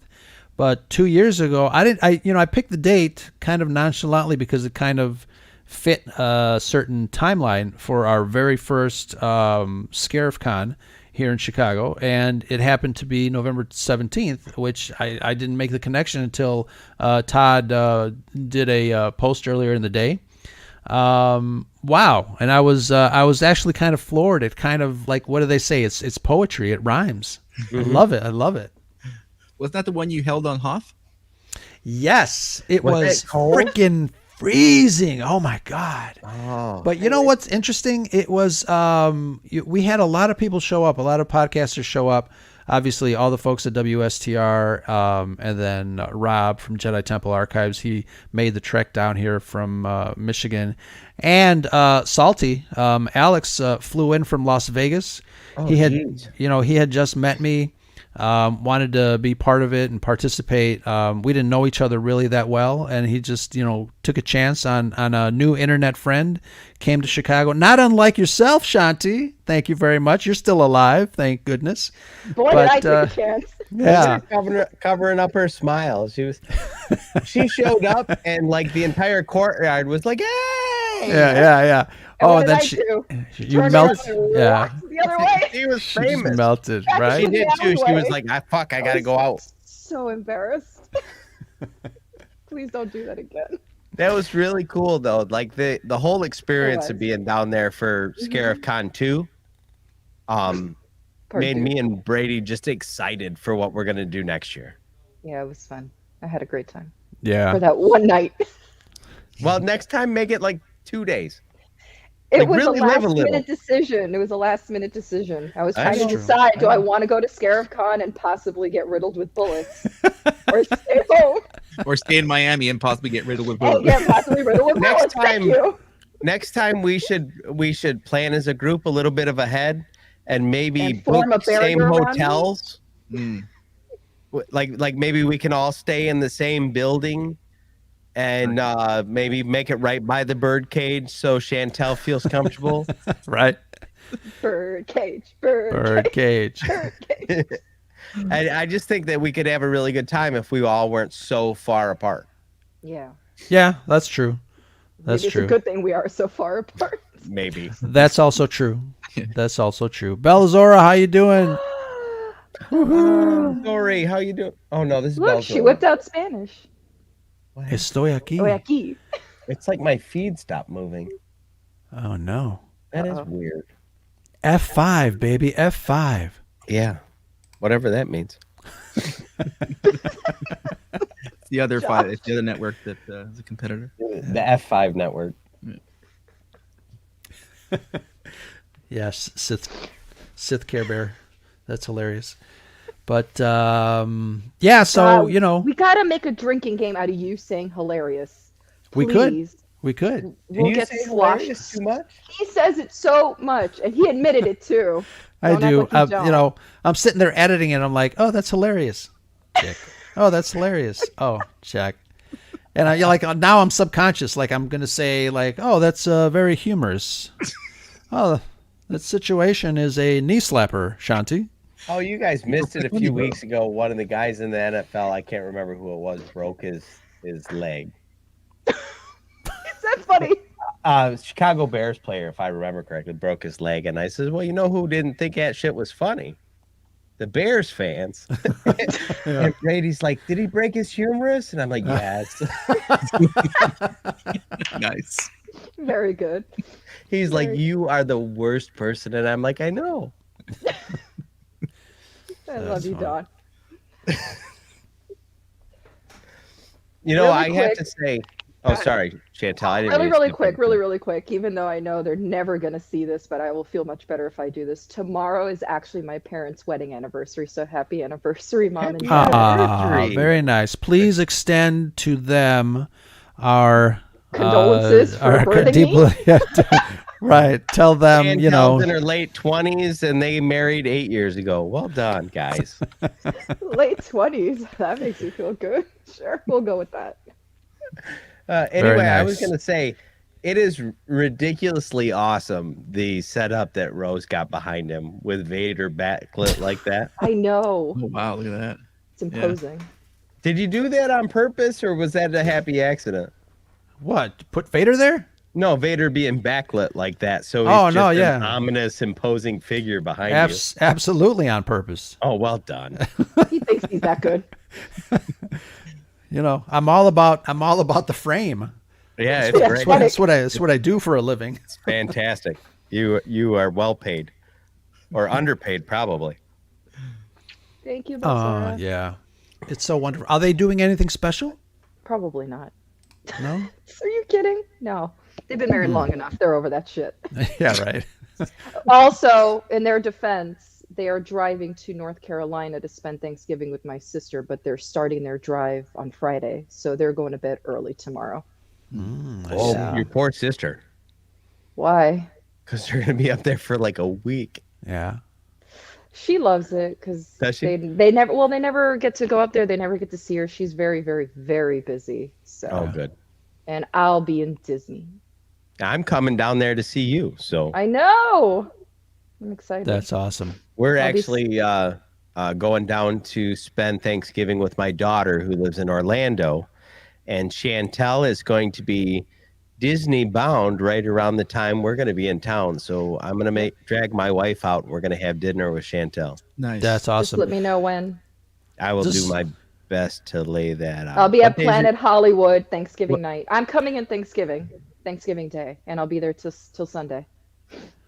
but 2 years ago, I picked the date kind of nonchalantly because it kind of fit a certain timeline for our very first ScarifCon here in Chicago, and it happened to be November 17th, which I didn't make the connection until Todd did a post earlier in the day. Wow. And I was actually kind of floored. It kind of like, what do they say? It's poetry. It rhymes. I love it. I love it. Was that the one you held on Hoff? Yes, it Was was it cold? freaking freezing. Oh my God. Oh, But you know what's interesting? It was, we had a lot of people show up, a lot of podcasters show up. Obviously, all the folks at WSTR, and then Rob from Jedi Temple Archives. He made the trek down here from Michigan, and Salty Alex flew in from Las Vegas. He had, he had just met me, wanted to be part of it and participate. We didn't know each other really that well, and he just, took a chance on a new internet friend. Came to Chicago, not unlike yourself, Shanti. Thank you very much. You're still alive, thank goodness. Boy, did I take a chance. Yeah. covering up her smile. She showed up, and like the entire courtyard was like, "Hey!" Yeah. And Oh, what and did then I do? you Turn melted. around and Yeah. walk the other way. She was She just famous. melted, Back right? She in did too. She alleyway. was like, "I gotta go out." So embarrassed. Please don't do that again. That was really cool though. Like the whole experience of was. being down there for ScarifCon 2 Part made two. me and Brady just excited for what we're gonna do next year. Yeah, it was fun. I had a great time for Yeah. that one night. Well, next time make it like 2 days. It Like, was really a live a last little. minute decision. It was a last minute decision. I was That's trying to true. decide: do I want to go to ScarifCon and possibly get riddled with bullets, or stay home Or stay in Miami and possibly get riddled with and bullets? get possibly riddled with Next bullets? Thank time- you. Next time we should plan as a group a little bit of ahead and maybe And form book a barrier same around me? hotels. Like maybe we can all stay in the same building and maybe make it right by the bird cage so Chantel feels comfortable. Right. Bird cage. Bird cage. Bird cage. I just think that we could have a really good time if we all weren't so far apart. Yeah. Yeah, that's true. That's Maybe true. It's a good thing we are so far apart. Maybe. That's also true. That's also true. Belzora, how you doing? Dory, how you doing? Oh no, this is Look, she Belzora. whipped out Spanish. Estoy aquí. Oh, aquí. It's like my feed stopped moving. Oh no. That is weird. F5, baby. F5. Yeah. Whatever that means. It's the other five. It's the other network that is a competitor. The F5 network. Yes, Sith Care Bear. That's hilarious. But yeah, so we gotta make a drinking game out of you saying hilarious. we could. Please. We could. We'll get sloshed. too much? He says it so much, and he admitted it too. I Don't act do. like you don't. I'm sitting there editing it. I'm like, oh, that's hilarious. Check. Oh, that's hilarious. Oh, check. And now I'm subconscious. Like I'm gonna say like, oh, that's very humorous. Oh, that situation is a knee slapper, Shanti. Oh, you guys missed it a few weeks ago. One of the guys in the NFL, I can't remember who it was, broke his leg. Is that funny? Chicago Bears player, if I remember correctly, broke his leg. And I said, well, you know who didn't think that shit was funny? the Bears fans. And Brady's like, did he break his humerus? And I'm like, yes. Nice. Very good. He's like, you are the worst person. And I'm like, I know. I love you, Don. You know, Really I have quick. to say, oh, sorry, Chantal. I didn't mean to Really skip quick, anything. really quick, even though I know they're never going to see this, but I will feel much better if I do this. Tomorrow is actually my parents' wedding anniversary, so happy anniversary, Mom and Dad. Anniversary. Very nice. Please extend to them our Condolences for birthing me. Right. Tell them, Chantal's in her late 20s, and they married 8 years ago. Well done, guys. Late 20s. That makes me feel good. Sure, we'll go with that. Anyway, nice. I was going to say, it is ridiculously awesome, the setup that Rose got behind him with Vader backlit like that. I know. Oh, wow, look at that. It's imposing. Did you do that on purpose, or was that a happy accident? What? Put Vader there? No, Vader being backlit like that, so he's Oh, just no, an yeah. ominous, imposing figure behind you. Absolutely on purpose. Oh, well done. He thinks he's that good. I'm all about the frame. Yeah, it's great. That's what I do for a living. It's fantastic. You are well paid, or underpaid, probably. Thank you, Sarah. Yeah. It's so wonderful. Are they doing anything special? Probably not. No? Are you kidding? No. They've been married long enough. They're over that shit. Yeah, right. Also, in their defense, they are driving to North Carolina to spend Thanksgiving with my sister, but they're starting their drive on Friday. So they're going to bed early tomorrow. Your poor sister. Why? Because they're going to be up there for like a week. Yeah. She loves it because they never get to go up there. They never get to see her. She's very, very, very busy. So. Oh, good. And I'll be in Disney. I'm coming down there to see you. So I know. I'm excited. That's awesome. We're actually going down to spend Thanksgiving with my daughter who lives in Orlando. And Chantel is going to be Disney bound right around the time we're going to be in town. So I'm going to drag my wife out. And we're going to have dinner with Chantel. Nice. That's awesome. Just let me know when. I will do my best to lay that out. I'll be at Planet Hollywood Thanksgiving night. I'm coming in Thanksgiving Day, and I'll be there till Sunday.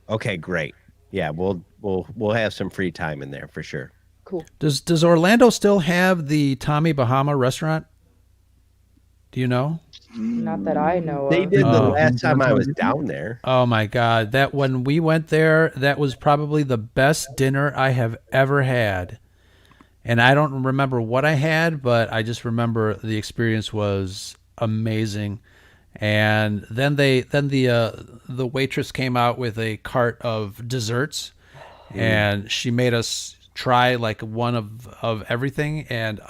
Okay, great. Yeah, we'll have some free time in there for sure. Cool. Does Orlando still have the Tommy Bahama restaurant? Do you know? Not that I know They of. did the last time I was down there. Oh my God. That when we went there, that was probably the best dinner I have ever had. And I don't remember what I had, but I just remember the experience was amazing. And then the waitress came out with a cart of desserts, and she made us try like one of everything, and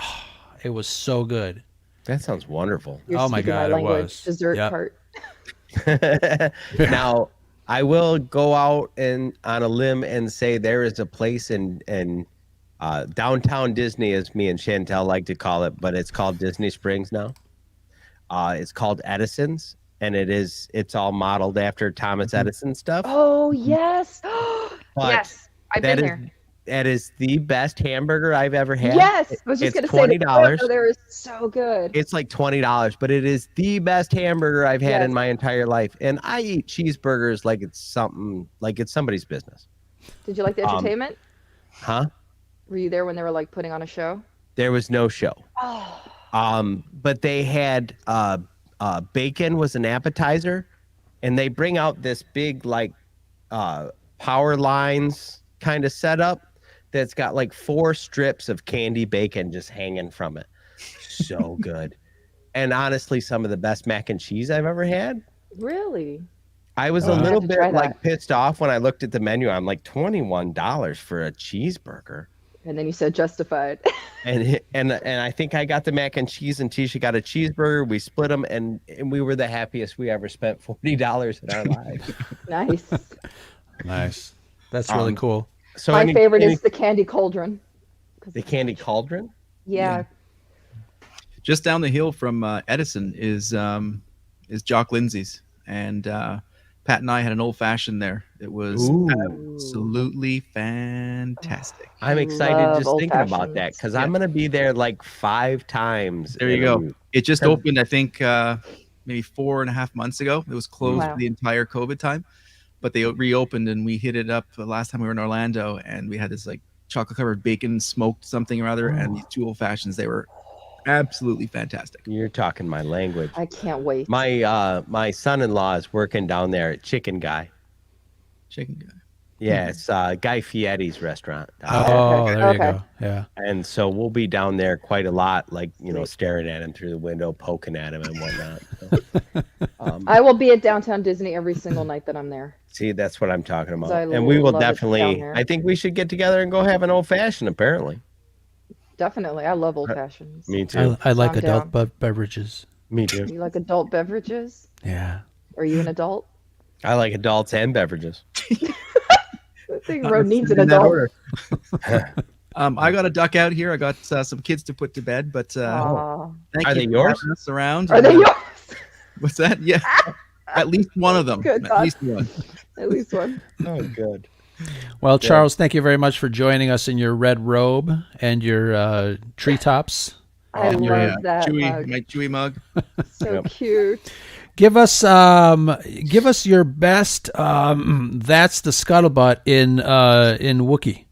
it was so good. That sounds wonderful. You're oh my speaking God, my it language. was. Dessert Yep. cart. Now, I will go out on a limb and say there is a place in downtown Disney, as me and Chantel like to call it, but it's called Disney Springs now. It's called Edison's, and it's all modeled after Thomas Edison stuff. Oh yes. But yes, I've been there. That is the best hamburger I've ever had. Yes, I was just It's gonna say $20. there is so good. It's like $20, but it is the best hamburger I've had in Yes. my entire life. And I eat cheeseburgers like it's somebody's business. Did you like the entertainment? Huh? Were you there when they were like putting on a show? There was no show. Oh. But they had bacon was an appetizer, and they bring out this big like power lines kind of setup that's got like 4 strips of candy bacon just hanging from it. So good. And honestly, some of the best mac and cheese I've ever had. Really? I was a little to bit try that. like pissed off when I looked at the menu. I'm like $21 for a cheeseburger. And then you said justified. And I think I got the mac and cheese, and Tisha got a cheeseburger. We split them, and we were the happiest we ever spent $40 in our lives. Nice. Nice. That's really cool. So My favorite is the candy cauldron. the candy cauldron. Yeah. Just down the hill from Edison is Jock Lindsay's, and Pat and I had an old fashioned there. It was absolutely fantastic. I'm excited Love just thinking about old-fashions. that because I'm going to be there like 5 times. There you go. It just opened, I think, maybe 4.5 months ago. It was closed for the entire COVID time, but they reopened and we hit it up the last time we were in Orlando, and we had this like chocolate covered bacon smoked something or other, and these 2 old fashions. They were absolutely fantastic. You're talking my language. I can't wait. My son-in-law is working down there at Chicken Guy. Chicken Guy. Yeah, it's Guy Fieri's restaurant. Oh, there you go. Yeah. And so we'll be down there quite a lot, like, staring at him through the window, poking at him and whatnot. So, I will be at Downtown Disney every single night that I'm there. see, that's what I'm talking about. I And we will love it down definitely, there. I think we should get together and go have an old-fashioned, apparently. Definitely. I love old fashions. Me too. I like I'm adult down. beverages. Me too. You like adult beverages? Yeah. Are you an adult? I like adults and beverages. I think Road needs an In that adult. order. I got to duck out here. I got some kids to put to bed, but Aw. thank Are you they for yours? having us around. Are they yours? What's that? Yeah, at least one of them. Good At thought. least one. At least one. Oh, good. Well, Charles, thank you very much for joining us in your red robe and your treetops. I And love that Chewy, mug. my Chewy mug. So cute. Give us your best. That's the scuttlebutt in Wookiee.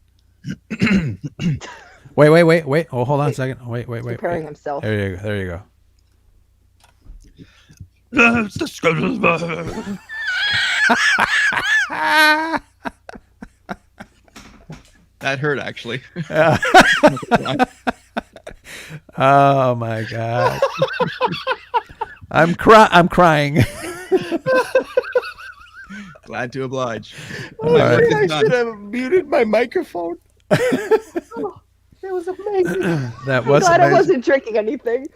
wait. Oh, hold on a second. Wait. Preparing himself. There you go. That's the scuttlebutt. That hurt actually. Oh my God. I'm crying. Glad to oblige. right. I should have muted my microphone. Oh, that was amazing. That I'm was glad I amazing. wasn't drinking anything.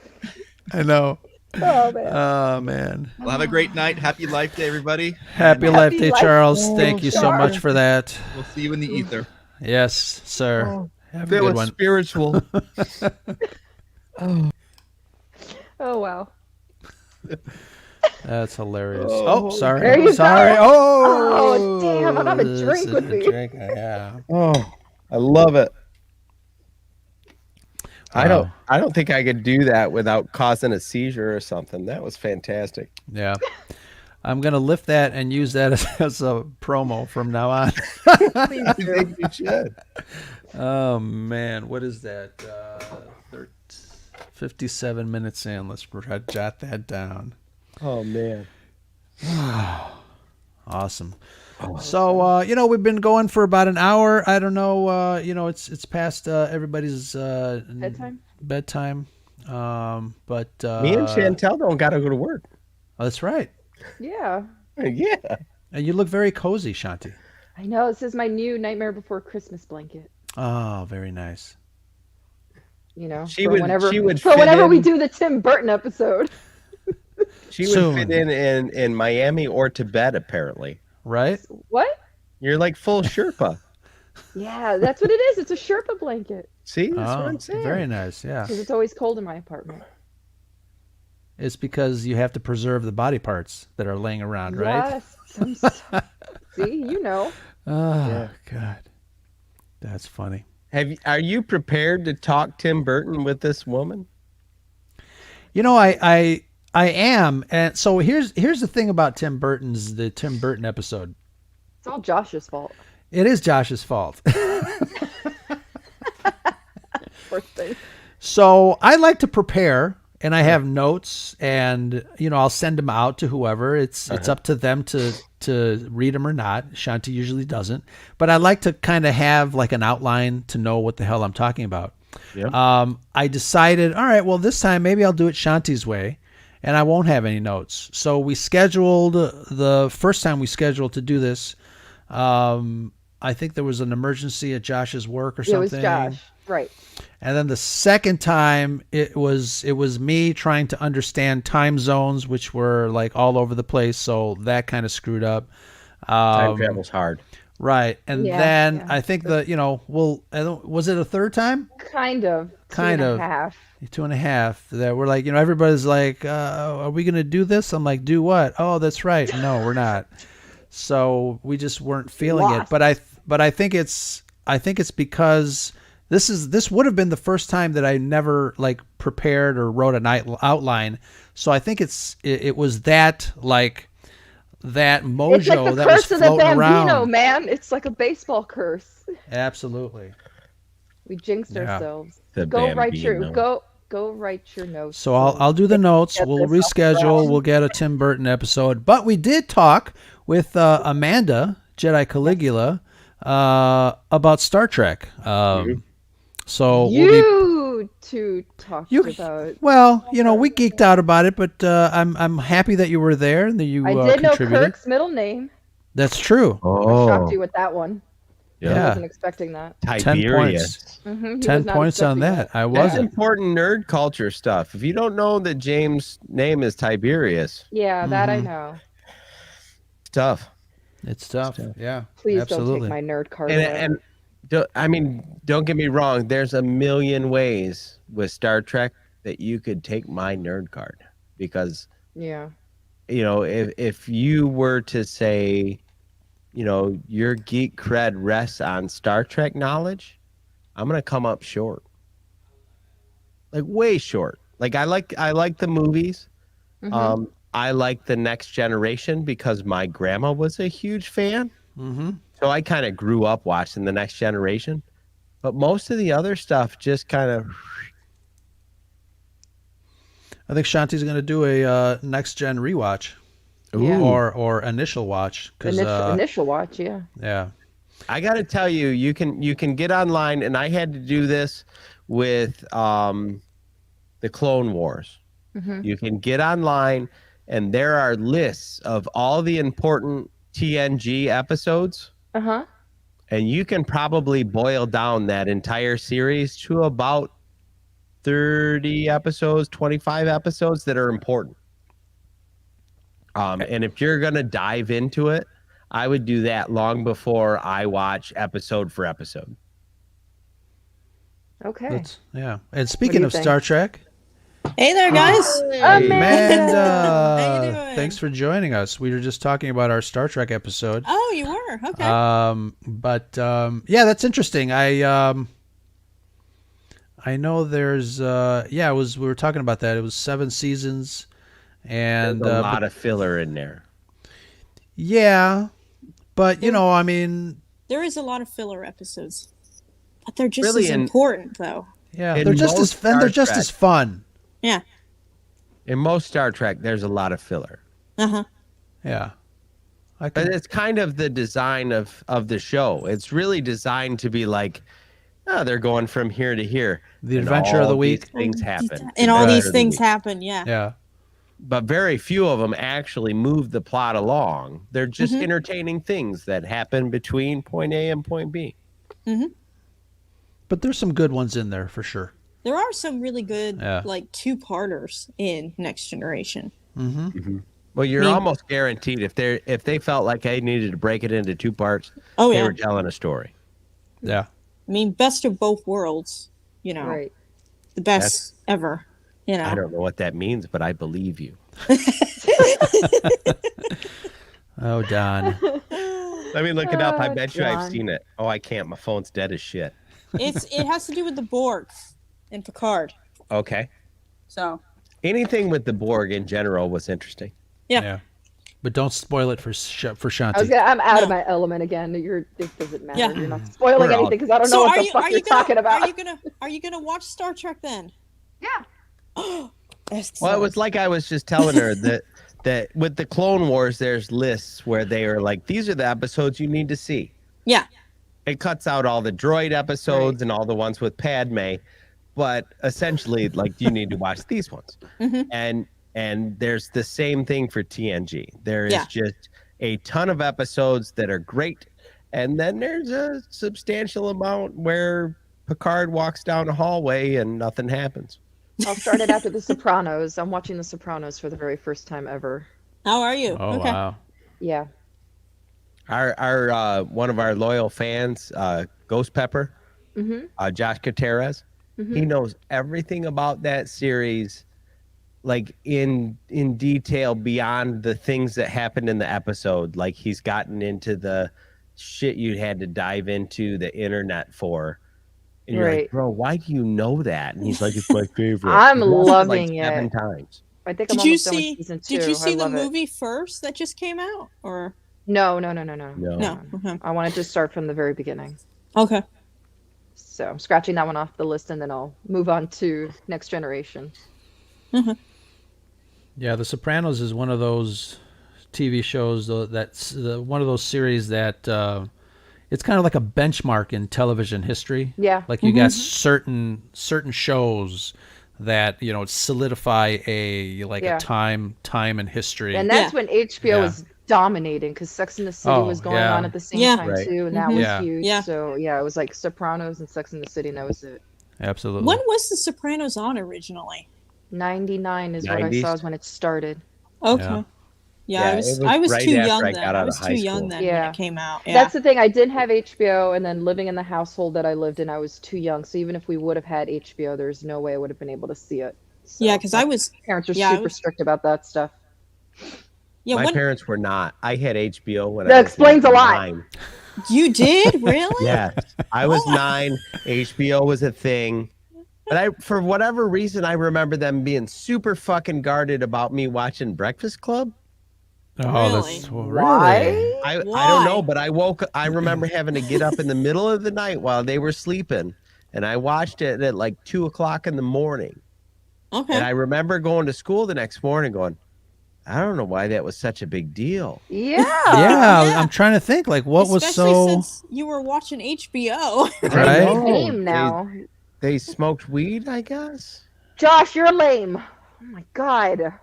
I know. Oh man. Oh man. Well, have a great night. Happy Life Day, everybody. Happy And Life Day, Life Charles. Day, Thank you so Charles. much for that. we'll see you in the ether. Yes, sir. Have a That good was one. spiritual. Oh wow. That's hilarious. Oh, Oh, sorry. there you sorry. go. Oh, Oh, damn, I don't have a this drink is with a me. drink. Yeah. Oh, I love it. I Wow. don't think I could do that without causing a seizure or something. That was fantastic. Yeah. I'm going to lift that and use that as a promo from now on. Please I do. think you should. Oh, man. What is that? 57 minutes in. Let's jot that down. Oh man. Awesome. So, we've been going for about an hour. I don't know. It's past everybody's bedtime. But Me and Chantel don't got to go to work. oh, that's right. Yeah. Yeah. And you look very cozy, Shanti. I know. This is my new Nightmare Before Christmas blanket. Oh, very nice. You know, She for would- whenever, she would for fit whenever we in- do the Tim Burton episode. She would Soon. fit in Miami or Tibet, apparently. Right? What? You're like full Sherpa. Yeah, that's what it is. It's a Sherpa blanket See, that's what Oh, I'm saying. very nice. Yeah. because it's always cold in my apartment. It's because you have to preserve the body parts that are laying around, right? Yes. See, you know. Oh, Yeah. God. That's funny. Are you prepared to talk Tim Burton with this woman? I am. And so here's the thing about the Tim Burton episode. It's all Josh's fault. It is Josh's fault. Poor thing. So I like to prepare, and I have notes, and I'll send them out to whoever. It's up to them to read them or not. Shanti usually doesn't, but I like to kind of have like an outline to know what the hell I'm talking about. Yeah. I decided, all right, well, this time maybe I'll do it Shanti's way, and I won't have any notes. So we scheduled the first time we scheduled to do this. I think there was an emergency at Josh's work or It something. was Josh. Right. And then the second time it was me trying to understand time zones, which were like all over the place. So that kind of screwed up. Time travel's hard. Right. And Yeah, then yeah. I think was it a third time? Kind of. Kind of. 2.5. 2.5 that we're like, everybody's like, are we going to do this? I'm like, do what? Oh, that's right. No, we're not. So we just weren't feeling it. But I think it's because this would have been the first time that I never like prepared or wrote an outline. So I think it was that like that mojo it's like the that was curse of the floating Bambino, around. man. It's like a baseball curse. Absolutely. We jinxed Yeah. ourselves. The Go write Bambino. go write your notes. So I'll do the notes. Get We'll this off the reschedule. ground. We'll get a Tim Burton episode. But we did talk with Amanda Jedi Caligula about Star Trek. So You two talked about. well, we geeked out about it, but I'm happy that you were there and that you I did know contributed. Kirk's middle name. That's true. I shocked you with that one. Yeah. I wasn't expecting that. 10 Tiberius. points. He 10 was not points on expecting that. I That's wasn't. important nerd culture stuff. If you don't know that James' name is Tiberius, Yeah, that I know. it's tough. It's tough. Yeah. Please absolutely. don't take my nerd card away. And don't get me wrong. There's a million ways with Star Trek that you could take my nerd card, because Yeah. if you were to say, your geek cred rests on Star Trek knowledge, I'm gonna come up short, like way short. Like I like the movies. Mhm. I like The Next Generation because my grandma was a huge fan. Mm-hmm. So I kind of grew up watching The Next Generation, but most of the other stuff just kind of. I think Shanti's going to do a next gen rewatch. Yeah. Or initial watch. Initial watch, yeah. Yeah. I got to tell you, you can get online, and I had to do this with the Clone Wars. Mhm. You can get online, and there are lists of all the important TNG episodes, Uh-huh. and you can probably boil down that entire series to about 30 episodes, 25 episodes that are important. And if you're going to dive into it, I would do that long before I watch episode for episode. Okay. Yeah. And speaking you of think? Star Trek, Hey there, guys. Amanda. How you doing? thanks for joining us. We were just talking about our Star Trek episode. Oh, you were? Okay. But yeah, that's interesting. I know there's we were talking about that. It was 7 seasons, and There's a lot of filler in there. yeah, but I mean, There is a lot of filler episodes, but they're just Really, as and- important, though. yeah, In they're just most as Star as fun. Yeah. In most Star Trek, there's a lot of filler. Uh-huh. Yeah, But it's kind of the design of the show. It's really designed to be like, they're going from here to here. The and adventure of all the these week. things happen. And all Adventure these of the things week. happen, yeah. Yeah, But very few of them actually move the plot along. They're just entertaining things that happen between point A and point B. but there's some good ones in there for sure. There are some really good, Yeah. like, two-parters in Next Generation. Well, you're I mean- almost guaranteed if they felt like they needed to break it into 2 parts, Oh, they yeah. were telling a story. Yeah, I mean, best of both worlds, Right. the best ever, I don't know what that means, but I believe you. oh Don. Let me look it up. I Oh, bet you I've John. seen it. Oh, I can't. My phone's dead as shit. It has to do with the Borg and Picard. Okay. So, Anything with the Borg in general was interesting. Yeah, but don't spoil it for Shanti. I'm out of No. my element again. It doesn't matter. Yeah. You're not spoiling We're all- anything because I don't so know what are the you fuck are you're you gonna talking about. are you gonna watch Star Trek then? Yeah. Well, it was like I was just telling her that with the Clone Wars, there's lists where they are like, these are the episodes you need to see. Yeah. It cuts out all the droid episodes and all the ones with Padme, but essentially, like, you need to watch these ones. And there's the same thing for TNG. There is Yeah. just a ton of episodes that are great, and then there's a substantial amount where Picard walks down a hallway and nothing happens. I'll start it after The Sopranos. I'm watching The Sopranos for the very first time ever. How are you? Oh Okay. wow. Yeah. Our one of our loyal fans, Ghost Pepper, Mm-hmm. Josh Gutierrez, he knows everything about that series like in detail beyond the things that happened in the episode. Like he's gotten into the shit you had to dive into the internet for. And you're Right. like, bro, why do you know that? And he's like, it's my favorite. I'm He's watched loving like 7 it. times. I think I'm Did you almost done with see? season 2. Did you see I the love it. movie first that just came out, or No. No. no? I wanted to start from the very beginning. Okay. So I'm scratching that one off the list, and then I'll move on to Next Generation. Yeah, The Sopranos is one of those TV shows that's one of those series that it's kind of like a benchmark in television history. Yeah. Like you got certain shows that, you know, solidify a time and history. And that's when HBO Yeah. was dominating, because Sex and the City was going on at the same time Right. too, and that was Yeah. huge. Yeah. So yeah, it was like Sopranos and Sex and the City, and that was it. Absolutely. When was The Sopranos on originally? 99 is what I 90s? saw is when it started. Okay. Yeah. Yeah, Yeah, I it was was right too after young I then. got I out was of too high young school. then Yeah. when it came out. Yeah. That's the thing. I didn't have HBO, and then living in the household that I lived in, I was too young. So even if we would have had HBO, there's no way I would have been able to see it. So Yeah, because I was. parents are yeah, I super was- strict about that stuff. Yeah, My when parents were not. I had HBO when That I was explains like a lot. 9. you did really? Yes, I was 9. HBO was a thing. But for whatever reason, I remember them being super fucking guarded about me watching Breakfast Club. Oh, that's really. Why? I don't Why? know, but I remember having to get up in the middle of the night while they were sleeping, and I watched it at like 2:00 in the morning. Okay. And I remember going to school the next morning going, I don't know why that was such a big deal. Yeah. Yeah, Yeah. I'm trying to think like what was Especially so since you were watching HBO. right. know. Lame now. They smoked weed, I guess. Josh, you're lame. Oh my god.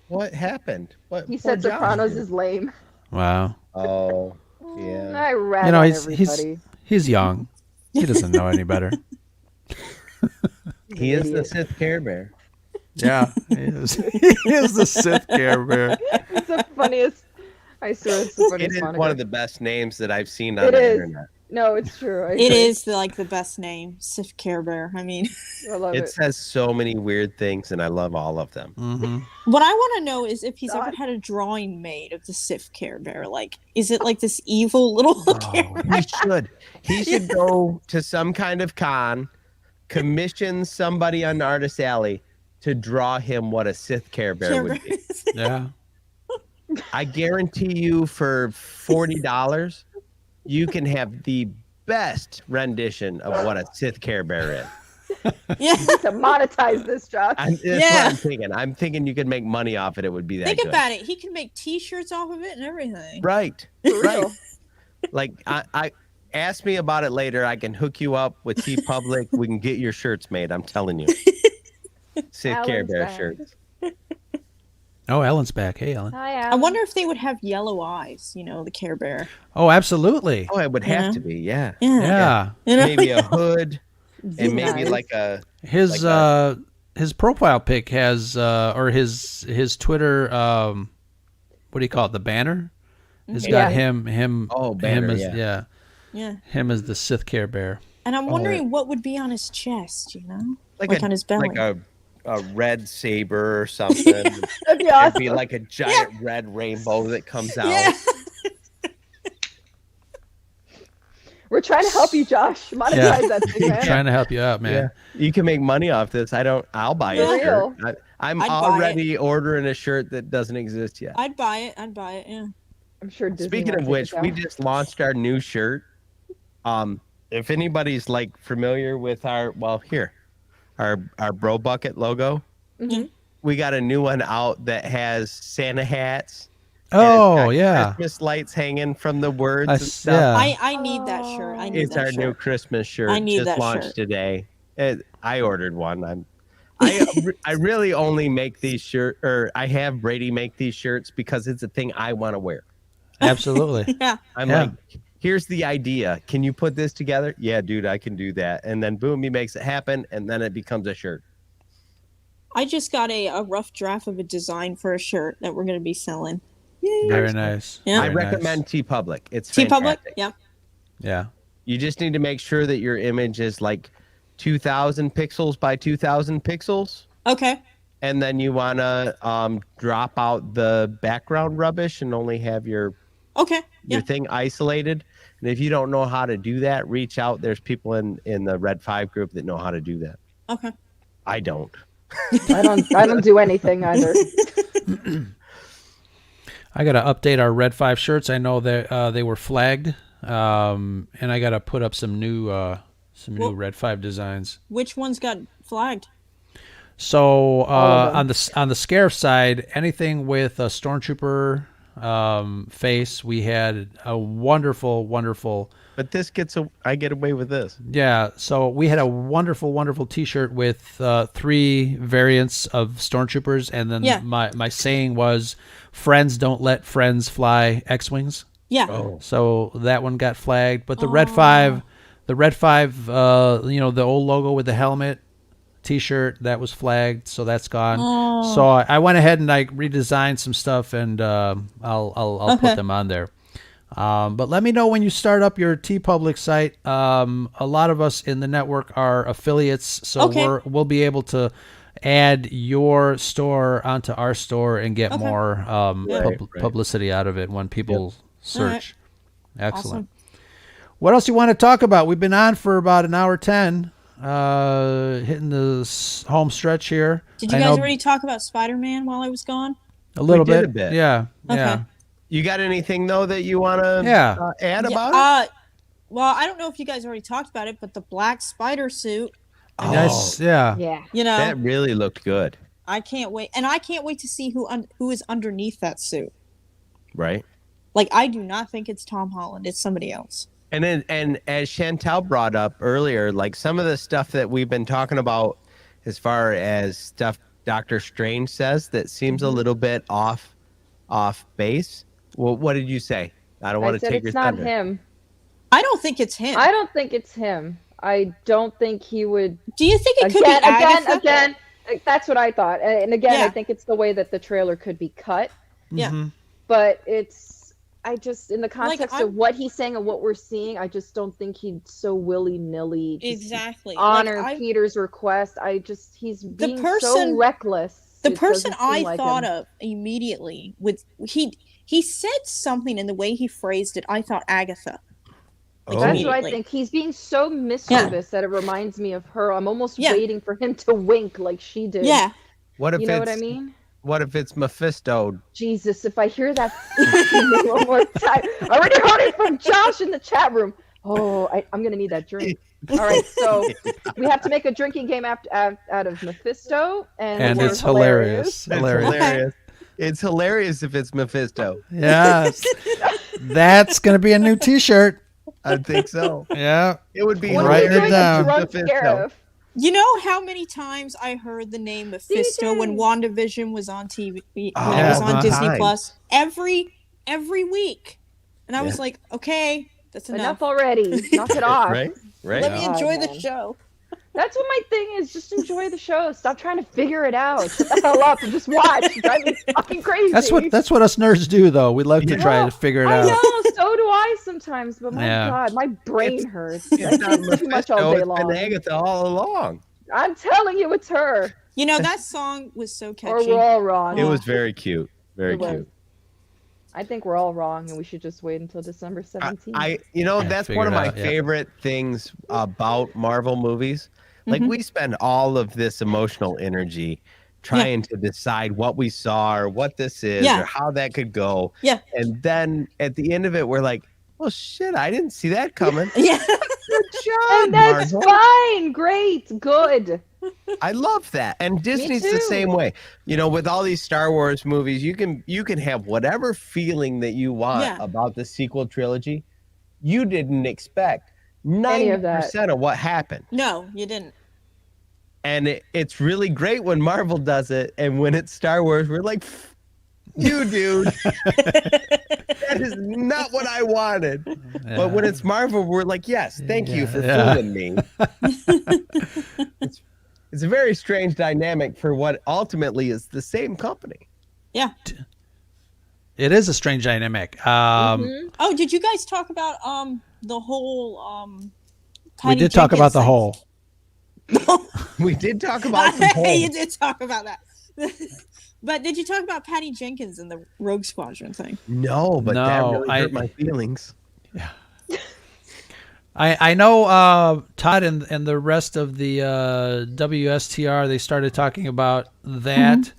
What happened? What? He poor said Josh Sopranos did. is lame. Wow. Oh, yeah. I rat You know, on he's everybody. he's young. He doesn't know any better. He is the Idiot. Sith Care Bear. Yeah, he is. He is the Sith Care Bear. It's the funniest. I swear it's the It funniest is moniker. one of the best names that I've seen on It the is. internet. No, it's true. I It agree. is the best name, Sif Care Bear. I mean, I love It it. says so many weird things, and I love all of them. Hmm. what I want to know is if he's ever God. had a drawing made of the Sif Care Bear. Like, is it like this evil little character? He should. He should go to some kind of con, commission somebody on Artist Alley to draw him what a Sith Care Bear would be. Yeah. I guarantee you for $40, you can have the best rendition of what a Sith Care Bear is. Yeah. To monetize this, Josh. That's Yeah. what I'm thinking. I'm thinking you could make money off it. It would be that Think good. about it. He can make T-shirts off of it and everything. Right. For Right. real. Like I ask me about it later. I can hook you up with T Public. We can get your shirts made. I'm telling you. Sith Care Alan's Bear back. shirts. Oh, Ellen's back. Hey, Ellen. Hi, I wonder if they would have yellow eyes. You know, the Care Bear. Oh, absolutely. Oh, it would have Yeah. to be, yeah. Yeah. You know? Maybe a hood and maybe Nice. like a His Like his profile pic has or his Twitter what do you call it? The banner has got Yeah. him Oh, banner, as yeah. Yeah. him as the Sith Care Bear. And I'm Oh, wondering what would be on his chest. You know, like on his belly. like a red saber or something. That'd be It'd awesome. be like a giant red rainbow that comes out. Yeah. We're trying to help you, Josh. Monetize Yeah. that thing, man. Trying to help you out, Yeah. man. You can make money off this. I'll buy For a real. shirt. I'm I'd buy already ordering a shirt that doesn't exist yet. I'd buy it. I'd buy it. Yeah. I'm sure Disney Speaking won't of take which, it we down. just launched our new shirt. If anybody's like familiar with our Bro Bucket logo, Mhm. we got a new one out that has Santa hats. and it's Oh, got yeah. Christmas lights hanging from the words I and s- stuff. yeah. I need that shirt. I need It's that our shirt. new Christmas shirt. I need just that launched shirt. today. I ordered one. I really only make these shirts, or I have Brady make these shirts because it's a thing I want to wear. Absolutely. Yeah. I'm Yeah. like, here's the idea. Can you put this together? Yeah, dude, I can do that. And then boom, he makes it happen, and then it becomes a shirt. I just got a rough draft of a design for a shirt that we're going to be selling. Yay. Very nice. Yeah. I Very nice. recommend T Public. It's T Public. fantastic. Yep. Yeah. You just need to make sure that your image is like 2,000 pixels by 2,000 pixels. Okay. and then you want to drop out the background rubbish and only have your Okay. Yeah. thing isolated. And if you don't know how to do that, reach out. There's people in the Red 5 group that know how to do that. Okay. I don't. I don't do anything either. I got to update our Red 5 shirts. I know that they were flagged, and I got to put up some new Red 5 designs. Which ones got flagged? So on the Scarif side, anything with a Stormtrooper face, we had a wonderful. But this I get away with this. Yeah, so we had a wonderful T-shirt with 3 variants of Stormtroopers, and then my saying was, "Friends don't let friends fly X-wings." Yeah. Oh. So that one got flagged, but the Red 5, the old logo with the helmet T-shirt, that was flagged, so that's gone. Oh. So I went ahead and I redesigned some stuff, and I'll put them on there. But let me know when you start up your TeePublic site. A lot of us in the network are affiliates, so we'll be able to add your store onto our store and get more publicity out of it when people search. Right. Excellent. Awesome. What else you want to talk about? We've been on for about an hour 10, hitting the home stretch here. Did you guys already talk about Spider-Man while I was gone? A little bit. A bit. Yeah. Okay. Yeah. You got anything though that you want to add about it? Well, I don't know if you guys already talked about it, but the black spider suit. Nice. Yeah. You know, that really looked good. I can't wait, and I can't wait to see who is underneath that suit. Right. Like, I do not think it's Tom Holland; it's somebody else. And as Chantel brought up earlier, like some of the stuff that we've been talking about, as far as stuff Doctor Strange says that seems a little bit off base. Well, what did you say? I don't want to take your thunder. It's not him. I don't think it's him. I don't think it's him. I don't think he would. Do you think it could be Agatha? Again, that's what I thought. And again, I think it's the way that the trailer could be cut. Yeah. Mm-hmm. But I just, in the context of what he's saying and what we're seeing, I just don't think he'd so willy-nilly honor Peter's request. He's being so reckless. The person I thought of immediately he said something in the way he phrased it. I thought Agatha. That's what I think. He's being so mischievous that it reminds me of her. I'm almost waiting for him to wink like she did. Yeah. What I mean? What if it's Mephisto? Jesus, if I hear that one more time. I already heard it from Josh in the chat room. Oh, I'm going to need that drink. All right, so we have to make a drinking game out of Mephisto. And it's hilarious. It's hilarious if it's Mephisto. Yes. That's going to be a new T-shirt. I think so. Yeah. It would be writing it down. Mephisto. You know how many times I heard the name Mephisto when WandaVision was on TV, when it was on Disney Plus, every week, and I was like, okay, that's enough already. Knock it off. Right. Let me enjoy the show. That's what my thing is. Just enjoy the show. Stop trying to figure it out. Shut the hell up and just watch. You drive me fucking crazy. That's what us nerds do, though. We love to try to figure it out. I know. So do I sometimes. But my God, my brain hurts. It's not too much all day long. It's been Agatha all along. I'm telling you, it's her. You know, that song was so catchy. Or we're all wrong. It was very cute. Very cute. I think we're all wrong, and we should just wait until December 17th. That's one of my favorite things about Marvel movies. Like, we spend all of this emotional energy trying to decide what we saw or what this is or how that could go. Yeah. And then at the end of it, we're like, well, shit, I didn't see that coming. Yeah. Good job, and that's Marvel. fine. Great. Good. I love that. And Disney's the same way. You know, with all these Star Wars movies, you can have whatever feeling that you want about the sequel trilogy. You didn't expect 90% of what happened. No, you didn't. And it's really great when Marvel does it. And when it's Star Wars, we're like, you, dude. That is not what I wanted. Yeah. But when it's Marvel, we're like, yes, thank you for fooling me. It's a very strange dynamic for what ultimately is the same company. Yeah. It is a strange dynamic. Oh, did you guys talk about the whole we did talk about the whole. We did talk about the whole. You did talk about that. But did you talk about Patty Jenkins and the Rogue Squadron thing? No, but that really hurt my feelings. Yeah. I know Todd and the rest of the WSTR, they started talking about that.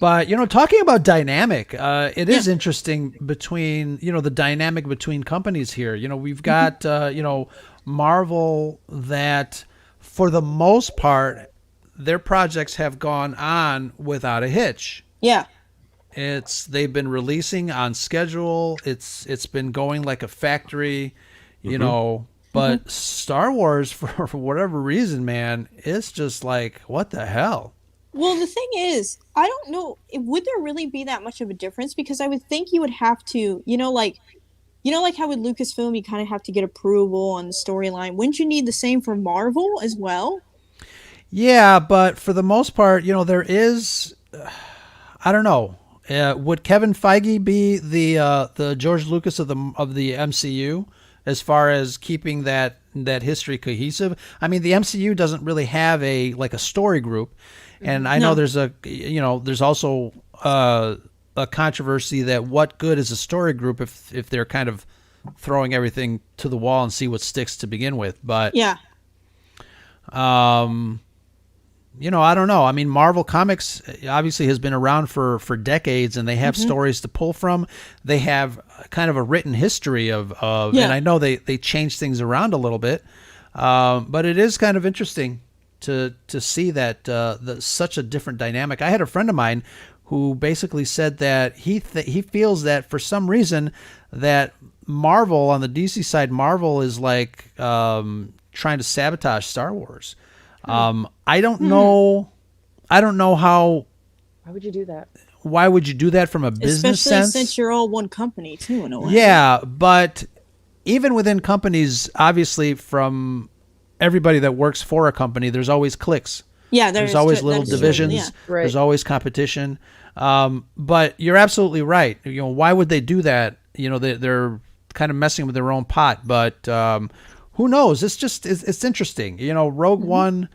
But, talking about dynamic, it is interesting between, the dynamic between companies here. We've got, Marvel that for the most part, their projects have gone on without a hitch. Yeah. They've been releasing on schedule. It's been going like a factory, but Star Wars for whatever reason, man, it's just like, what the hell? Well, the thing is, I don't know, would there really be that much of a difference? Because I would think you would have to, like how with Lucasfilm, you kind of have to get approval on the storyline. Wouldn't you need the same for Marvel as well? Yeah, but for the most part, there is, I don't know. Would Kevin Feige be the George Lucas of the MCU as far as keeping that history cohesive? I mean, the MCU doesn't really have a story group, and I know there's there's also a controversy that what good is a story group if they're kind of throwing everything to the wall and see what sticks to begin with. But yeah, I don't know. I mean, Marvel Comics obviously has been around for decades, and they have stories to pull from. They have kind of a written history of and I know they change things around a little bit, but it is kind of interesting to see that such a different dynamic. I had a friend of mine who basically said that he feels that for some reason that Marvel on the DC side, Marvel is like trying to sabotage Star Wars. I don't know. I don't know how. Why would you do that? Why would you do that from a business sense? Especially since you're all one company too, in a way. Yeah, but even within companies, obviously, from everybody that works for a company, there's always cliques. Yeah, there's always little divisions. Yeah. Right. There's always competition. But you're absolutely right. Why would they do that? They're kind of messing with their own pot. But who knows? It's interesting. Rogue One,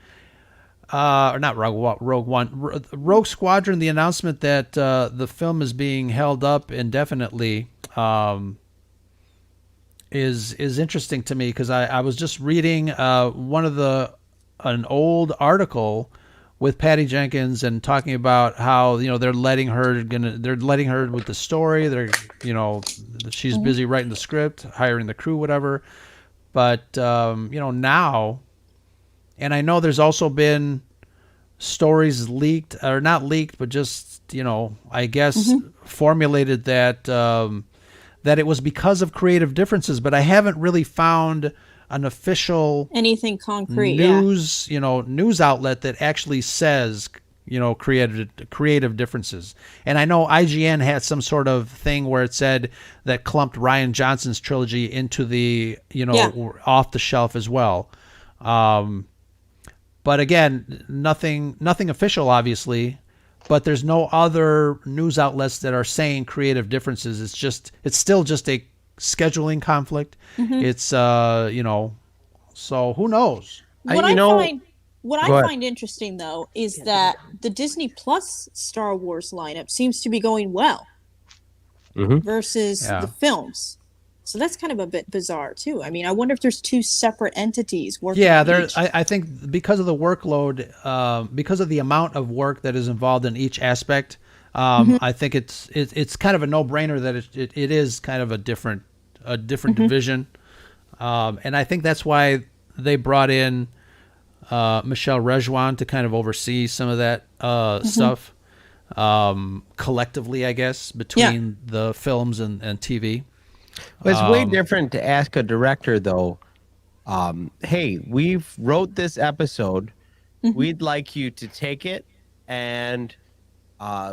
or not Rogue One, Rogue Squadron. The announcement that the film is being held up indefinitely is interesting to me, because I was just reading an old article with Patty Jenkins and talking about how they're letting her with the story. She's busy writing the script, hiring the crew, whatever. But now, and I know there's also been stories leaked, or not leaked, but just I guess formulated that it was because of creative differences. But I haven't really found an official anything concrete news news outlet that actually says creative differences. And I know IGN had some sort of thing where it said that clumped Rian Johnson's trilogy into the off the shelf as well. But again, nothing official, obviously. But there's no other news outlets that are saying creative differences. It's still just a scheduling conflict. It's so who knows? What I find interesting though is that the Disney Plus Star Wars lineup seems to be going well versus the films. So that's kind of a bit bizarre too. I mean, I wonder if there's two separate entities working. Yeah, I think because of the workload, because of the amount of work that is involved in each aspect, I think it's kind of a no-brainer that it is kind of a different division, and I think that's why they brought in Michelle Rejwan to kind of oversee some of that stuff collectively, I guess, between the films and TV. Well, it's way different to ask a director, though. Hey, we've wrote this episode. We'd like you to take it and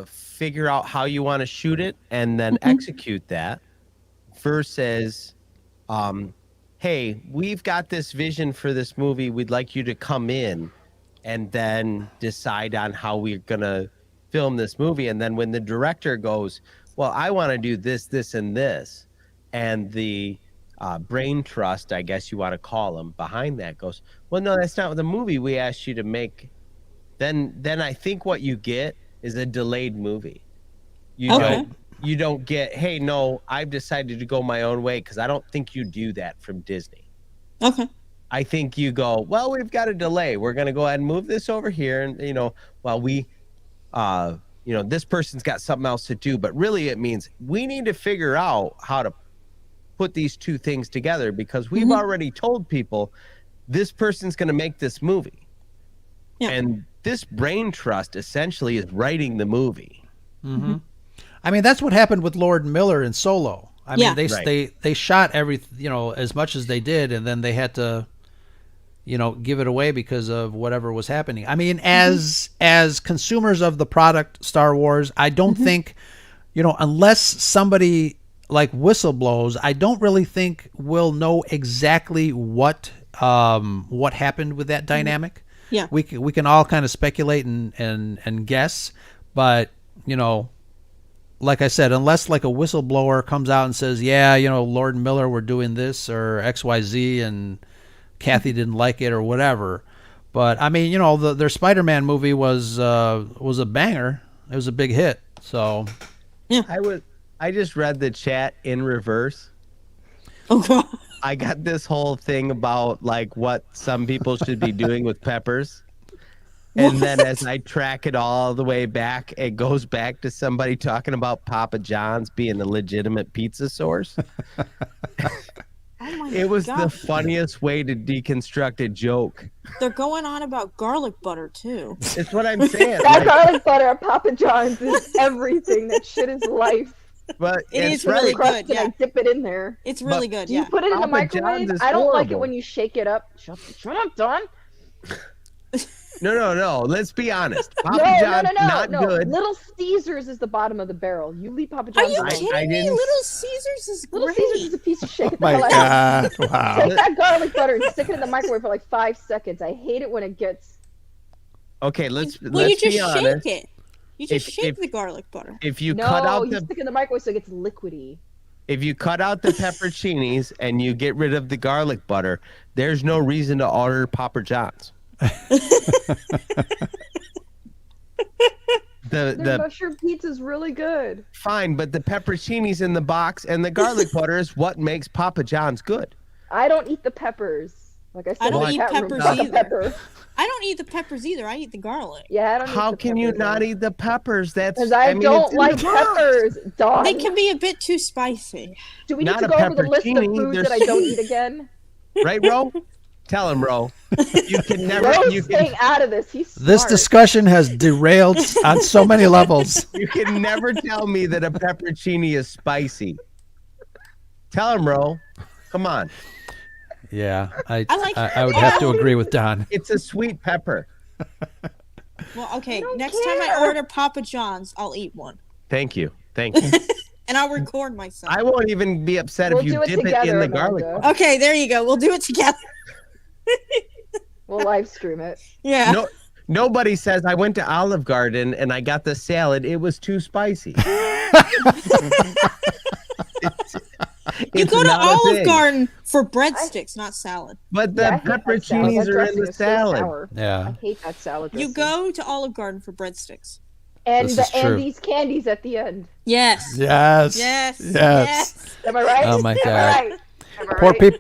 figure out how you want to shoot it and then execute that, versus hey, we've got this vision for this movie. We'd like you to come in and then decide on how we're going to film this movie. And then when the director goes, well, I want to do this, this, and this, and the brain trust, I guess you want to call them, behind that goes, well, no, that's not the movie we asked you to make then I think what you get is a delayed movie. You don't get, hey, no, I've decided to go my own way, because I don't think you do that from Disney. Okay. I think you go, well, we've got a delay. We're going to go ahead and move this over here. And, while we, this person's got something else to do. But really it means we need to figure out how to put these two things together, because we've already told people this person's going to make this movie. Yeah. And this brain trust essentially is writing the movie. Mm-hmm. I mean, that's what happened with Lord Miller and Solo. I mean, they shot as much as they did, and then they had to, give it away because of whatever was happening. I mean, as consumers of the product Star Wars, I don't think, unless somebody like whistleblows, I don't really think we'll know exactly what happened with that dynamic. Yeah, we can all kind of speculate and guess, but like I said, unless like a whistleblower comes out and says, yeah, Lord and Miller were doing this or XYZ and Kathy didn't like it or whatever. But I mean, their Spider-Man movie was a banger. It was a big hit. So yeah, I just read the chat in reverse. Oh God. I got this whole thing about like what some people should be doing with peppers. And then as I track it all the way back, it goes back to somebody talking about Papa John's being the legitimate pizza source. It was the funniest way to deconstruct a joke. They're going on about garlic butter, too. It's what I'm saying. That garlic butter at Papa John's is everything. That shit is life. But it is really good. Yeah. I dip it in there. It's really good. You put it in the microwave. I don't like it when you shake it up. Shut up, Don. No. Let's be honest. Papa John's not good. Little Caesars is the bottom of the barrel. You leave Papa John's. Are you kidding me? Little Caesars is great. Little Caesars is a piece of shit. Oh my God! Wow. Take that garlic butter and stick it in the microwave for like 5 seconds. I hate it when it gets. Okay, let's you be just honest. shake it. You just shake the garlic butter. If you cut out you stick it in the microwave so it gets liquidy. If you cut out the pepperoncinis and you get rid of the garlic butter, there's no reason to order Papa John's. The mushroom pizza is really good. Fine, but the pepperoncinis in the box and the garlic butter is what makes Papa John's good. I don't eat the peppers. Like I said, I don't eat peppers either. Pepper. I don't eat the peppers either. I eat the garlic. Yeah, I don't. How can you not eat the peppers? Because I don't like peppers. Dog. They can be a bit too spicy. Do we need to go over the list of foods that I don't eat again? Right, Ro? Tell him, Ro. You can never. Ro's staying out of this. He's smart. This discussion has derailed on so many levels. You can never tell me that a pepperoncini is spicy. Tell him, Ro. Come on. Yeah, I would have to agree with Don. It's a sweet pepper. Well, okay. Next time I order Papa John's, I'll eat one. Thank you. And I'll record myself. I won't even be upset if you dip it in the garlic. Okay, there you go. We'll do it together. We'll live stream it. Yeah. Nobody says I went to Olive Garden and I got the salad. It was too spicy. You go to Olive Garden for breadsticks, not salad. But the pepperoncinis are in the salad. So yeah. I hate that salad dressing. You go to Olive Garden for breadsticks. And these candies at the end. Yes. Am I right? Oh my God.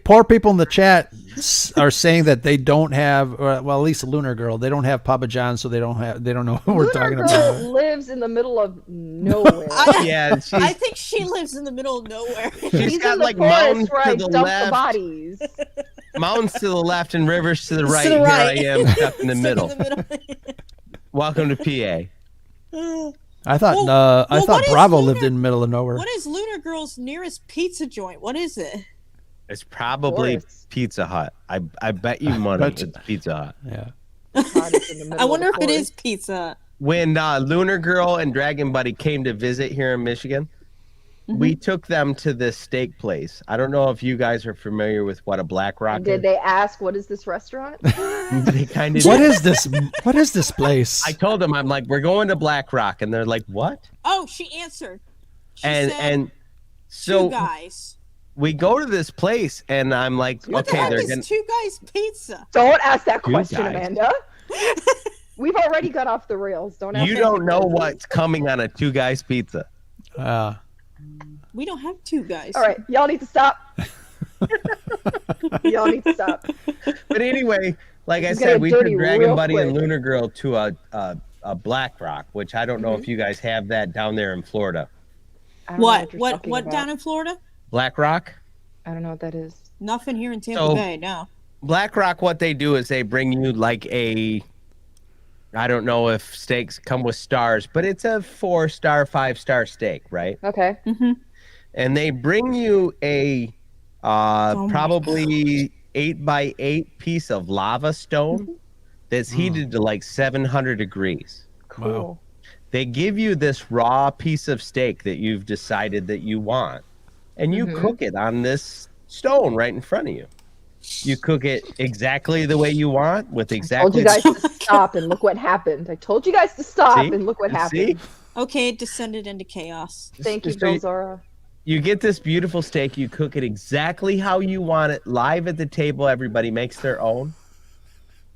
Poor people in the chat are saying that they don't have, well, at least Lunar Girl, they don't have Papa John's, so they don't know what we're talking about. Lives in the middle of nowhere. I think she lives in the middle of nowhere. She's got like mountains to the left, bodies. Mountains to the left, and rivers to the right. Here I am stuck in the middle. Welcome to PA. I thought Bravo lived in the middle of nowhere. What is Lunar Girl's nearest pizza joint? What is it? It's probably Pizza Hut. I bet you money it's Pizza Hut. Yeah. I wonder if it is Pizza Hut. When Lunar Girl and Dragon Buddy came to visit here in Michigan, we took them to this steak place. I don't know if you guys are familiar with what a Black Rock is. Did they ask, what is this restaurant? They kind of What is this? What is this place? I told them, I'm like, we're going to Black Rock. And they're like, what? Oh, she answered. She and so two guys. We go to this place, and I'm like, what okay, the heck is Two Guys Pizza? Don't ask that question, Amanda. We've already got off the rails. Don't ask You me don't know questions. what's coming on a Two Guys pizza. We don't have two guys. All right, y'all need to stop. Y'all need to stop. But anyway, like I This is said, getting we took dirty Dragon real Buddy and quick. Lunar Girl to a Black Rock, which I don't know if you guys have that down there in Florida. I don't know What? you're What? talking What about. down in Florida? Black Rock? I don't know what that is. Nothing here in Tampa So- Bay. No. Black Rock, what they do is they bring you like I don't know if steaks come with stars, but it's a 4-star, 5-star steak, right? Okay. And they bring you a my probably 8x8 piece of lava stone that's heated to like 700 degrees. Cool. They give you this raw piece of steak that you've decided that you want, and you cook it on this stone right in front of you. You cook it exactly the way you want with Told exactly. you guys to stop, and look what happened. I told you guys to stop, See? and look what happened. See? Okay, it descended into chaos. Thank you, So Bill Zora. You get this beautiful steak. You cook it exactly how you want it, live at the table. Everybody makes their own,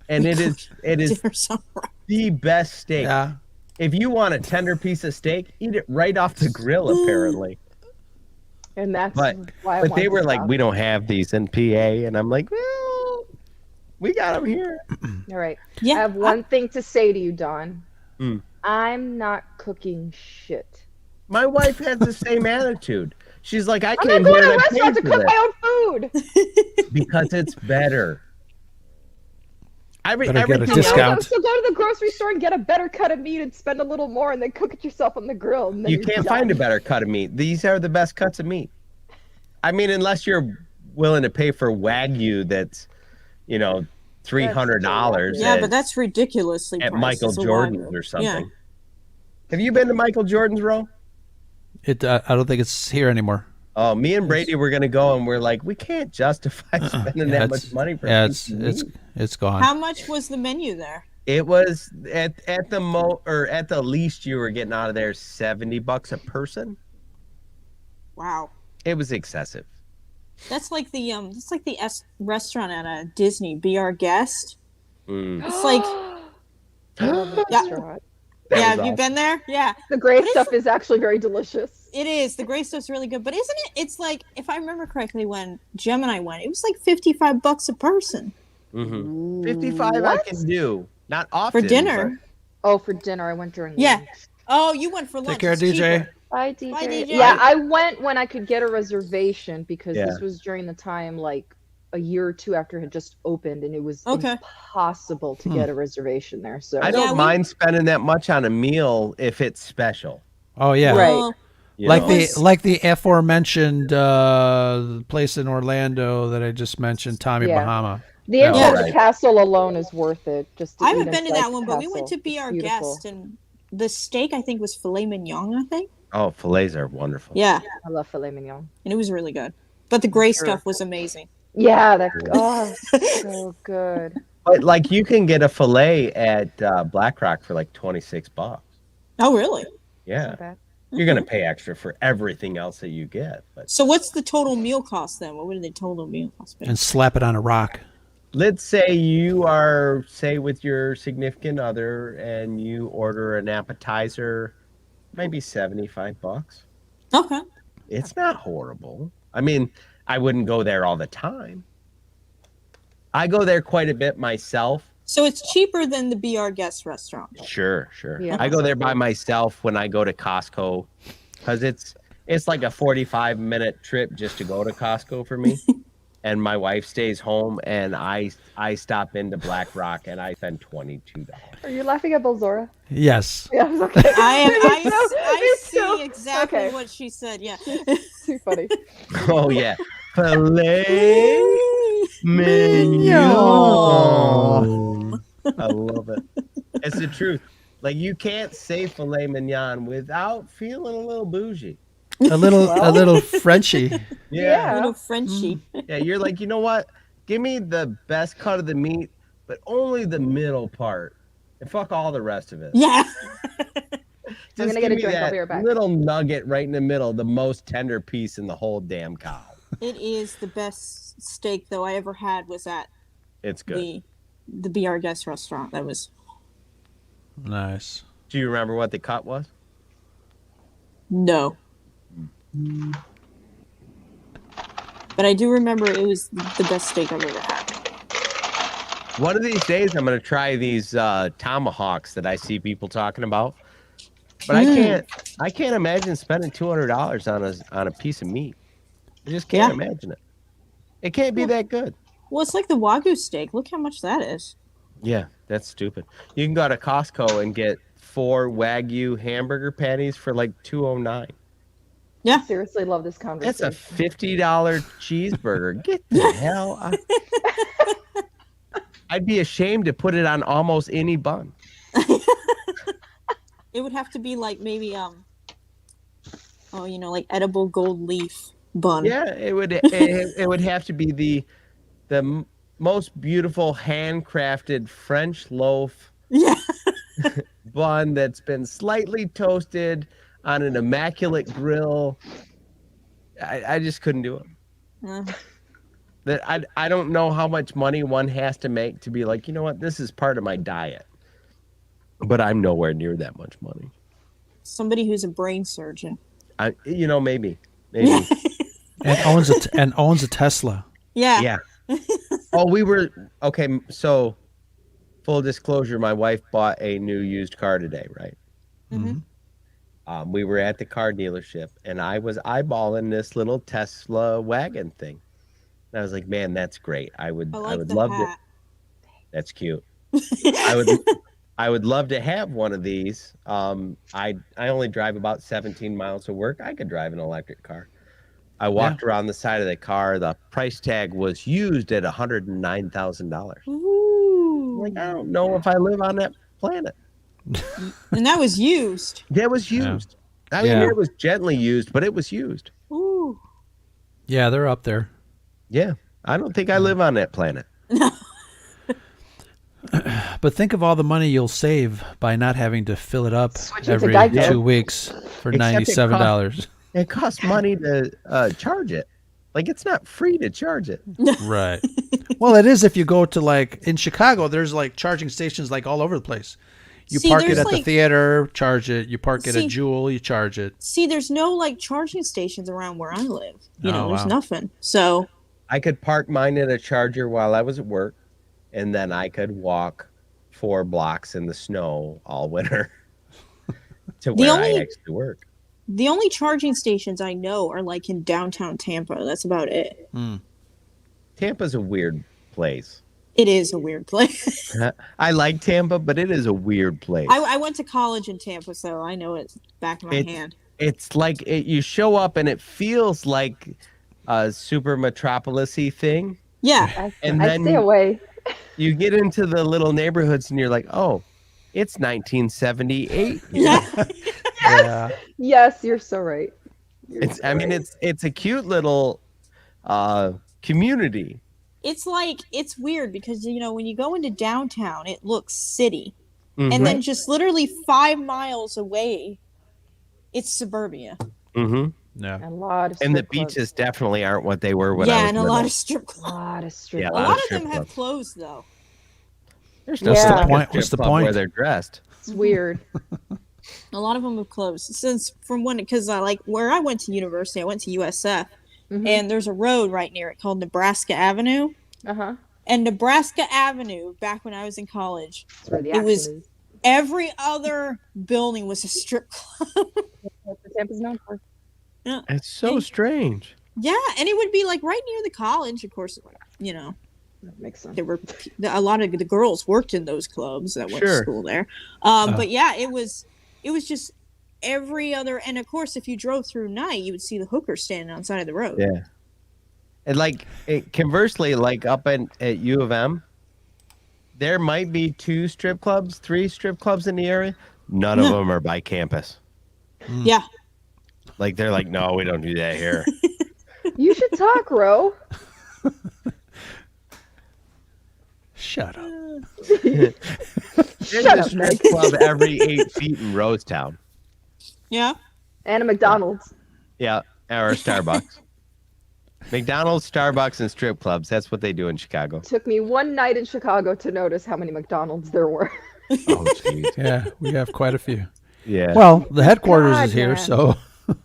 and it is Dinner somewhere. the best steak. Yeah. If you want a tender piece of steak, eat it right off the grill. Apparently. And that's But why I but wanted they to were like, stop. we don't have these in PA, and I'm like, well, we got them here. All right. Yeah. I have one thing to say to you, Dawn. Mm. I'm not cooking shit. My wife has the same attitude. She's like, I I'm came not going here to a and I restaurant to paid for cook this my own food. because it's better. Better get a Everything else- discount. So go to the grocery store and get a better cut of meat and spend a little more and then cook it yourself on the grill. And then You you're can't done. find a better cut of meat. These are the best cuts of meat. I mean, unless you're willing to pay for Wagyu that's, $300 Yeah, at, but that's ridiculously at priced. Michael It's a Jordan's Wagyu. or something. Yeah. Have you been to Michael Jordan's, Ro? I don't think it's here anymore. Oh, me and Brady were going to go, and we're like, we can't justify spending Yeah, that much money for a yeah, piece of it's meat. it's gone. How much was the menu there? It was at the least you were getting out of there $70 a person. Wow. It was excessive. That's like the restaurant at a Disney. Be Our Guest. Mm. It's like I love that Yeah. restaurant. That yeah. was Have you awesome. been there? Yeah. The gray But it's- stuff is actually very delicious. It is. The gray stuff's really good, but isn't it? It's like, if I remember correctly, when Gem and I went, it was like $55 a person Mhm. 55 I What? can do. Not often. for dinner. Oh, for dinner. I went during Yeah. lunch. Oh, you went for lunch. Take care, It's DJ. cheaper. Bye, DJ. Bye, DJ. Yeah, I went when I could get a reservation because Yeah. this was during the time like a year or two after it had just opened and it was Okay. impossible to get a reservation there. So I don't Yeah, we- mind spending that much on a meal if it's special. Oh yeah. Right. Well, you Like know? the aforementioned place in Orlando that I just mentioned, Tommy Yeah. Bahama. the Yeah. inside Right. the castle alone is worth it. Just to I eat haven't been to inside that the one, but we went castle. to Be It's Our beautiful. Guest, and the steak I think was filet mignon. I think. Oh, fillets are wonderful. Yeah, I love filet mignon. and it was really good. But the gray Sure. stuff was amazing. Yeah, that so good. But like you can get a fillet at Black Rock for like $26. Oh, really? Yeah. Not bad. You're going to pay extra for everything else that you get. But So what's the total meal cost then? What would the total meal cost be? And slap it on a rock. let's say you are, say, with your significant other and you order an appetizer, maybe $75. Okay. It's not horrible. I mean, I wouldn't go there all the time. I go there quite a bit myself. So it's cheaper than the Be Our Guest restaurant. Sure. Yeah. I go there by myself when I go to Costco because it's like a 45-minute trip just to go to Costco for me. And my wife stays home, and I stop into Black Rock, and I spend $22. Are you laughing at Bolzora? Yes. Yeah, okay. I see too. exactly Okay. what she said. Yeah. Too funny. Oh yeah, filet mignon. I love it. It's the truth. Like you can't say filet mignon without feeling a little bougie. A little Frenchy. Yeah. Little Frenchie. Yeah, you're like, you know what? Give me the best cut of the meat, but only the middle part, and fuck all the rest of it. Yeah. Just gonna get a give me drink. I'll that be right back. little nugget right in the middle, the most tender piece in the whole damn cow. It is the best steak though I ever had was at It's good. the Be Our Guest restaurant. That was Nice. Do you remember what the cut was? No. But I do remember it was the best steak I've ever had. One of these days, I'm going to try these tomahawks that I see people talking about. But I can't imagine spending $200 on a piece of meat. I just can't imagine it. It can't be that good. Well, it's like the Wagyu steak. Look how much that is. Yeah, that's stupid. You can go to Costco and get 4 Wagyu hamburger patties for like $2.09. Yeah. I seriously love this conversation. That's a $50 cheeseburger. Get the hell out. I'd be ashamed to put it on almost any bun. It would have to be like maybe like edible gold leaf bun. Yeah, it would have to be the most beautiful handcrafted French loaf bun that's been slightly toasted on an immaculate grill. I just couldn't do it. That I don't know how much money one has to make to be like, you know what, this is part of my diet. But I'm nowhere near that much money. Somebody who's a brain surgeon. Maybe. And owns a Tesla. Yeah. Yeah. Okay. So, full disclosure, my wife bought a new used car today, right? Mm-hmm. We were at the car dealership, and I was eyeballing this little Tesla wagon thing. And I was like, "Man, that's great. I would love it. That's cute. I would love to have one of these. I only drive about 17 miles to work. I could drive an electric car. I walked around the side of the car. The price tag was used at $109,000. Ooh. Like, I don't know if I live on that planet. And that was used. That was used. Yeah. I mean, it was gently used, but it was used. Ooh. Yeah, they're up there. Yeah. I don't think I live on that planet. No. But think of all the money you'll save by not having to fill it up every 2 weeks for $97. It costs money to charge it. Like, it's not free to charge it. Right. Well, it is if you go to, like, in Chicago, there's, like, charging stations, like, all over the place. You park it at the theater, charge it. You park it at Jewel, you charge it. See, there's no, like, charging stations around where I live. There's nothing. So I could park mine at a charger while I was at work, and then I could walk 4 blocks in the snow all winter to where I actually work. The only charging stations I know are like in downtown Tampa. That's about it. Tampa's a weird place. It is a weird place. I like Tampa, but it is a weird place. I went to college in Tampa, so I know it back of my hand. It's like you show up and it feels like a super metropolis-y thing. Yeah. And I stay away. You get into the little neighborhoods and you're like, oh, it's 1978. Yeah. Yes, you're so right. It's a cute little community. It's like, it's weird because, when you go into downtown, it looks city. Mm-hmm. And then just literally 5 miles away, it's suburbia. Mm-hmm. Yeah. A lot of and the beaches definitely aren't what they were when I was and a lot of strip clubs. A lot of strip clubs. clubs. A lot of them have closed, though. There's no What's the point? Where they're dressed. It's weird. A lot of them have closed because where I went to university, I went to USF, and there's a road right near it called Nebraska Avenue. Uh-huh. And Nebraska Avenue, back when I was in college, every other building was a strip club. That's what Tampa's known for. Yeah. It's so strange. Yeah, and it would be like right near the college, of course. That makes sense. There were a lot of the girls worked in those clubs that went to school there. But yeah, it was just every other, and of course, if you drove through night, you would see the hookers standing on the side of the road. Yeah. And conversely, like up at U of M, there might be 2 strip clubs, 3 strip clubs in the area. None of them are by campus. Yeah. Like, they're like, no, we don't do that here. You should talk, Ro. Shut up. There's a strip club every 8 feet in Rosetown. Yeah. And a McDonald's. Yeah, or Starbucks. McDonald's, Starbucks, and strip clubs. That's what they do in Chicago. Took me one night in Chicago to notice how many McDonald's there were. Oh, jeez. Yeah, we have quite a few. Yeah. Well, the headquarters God, is here, man. so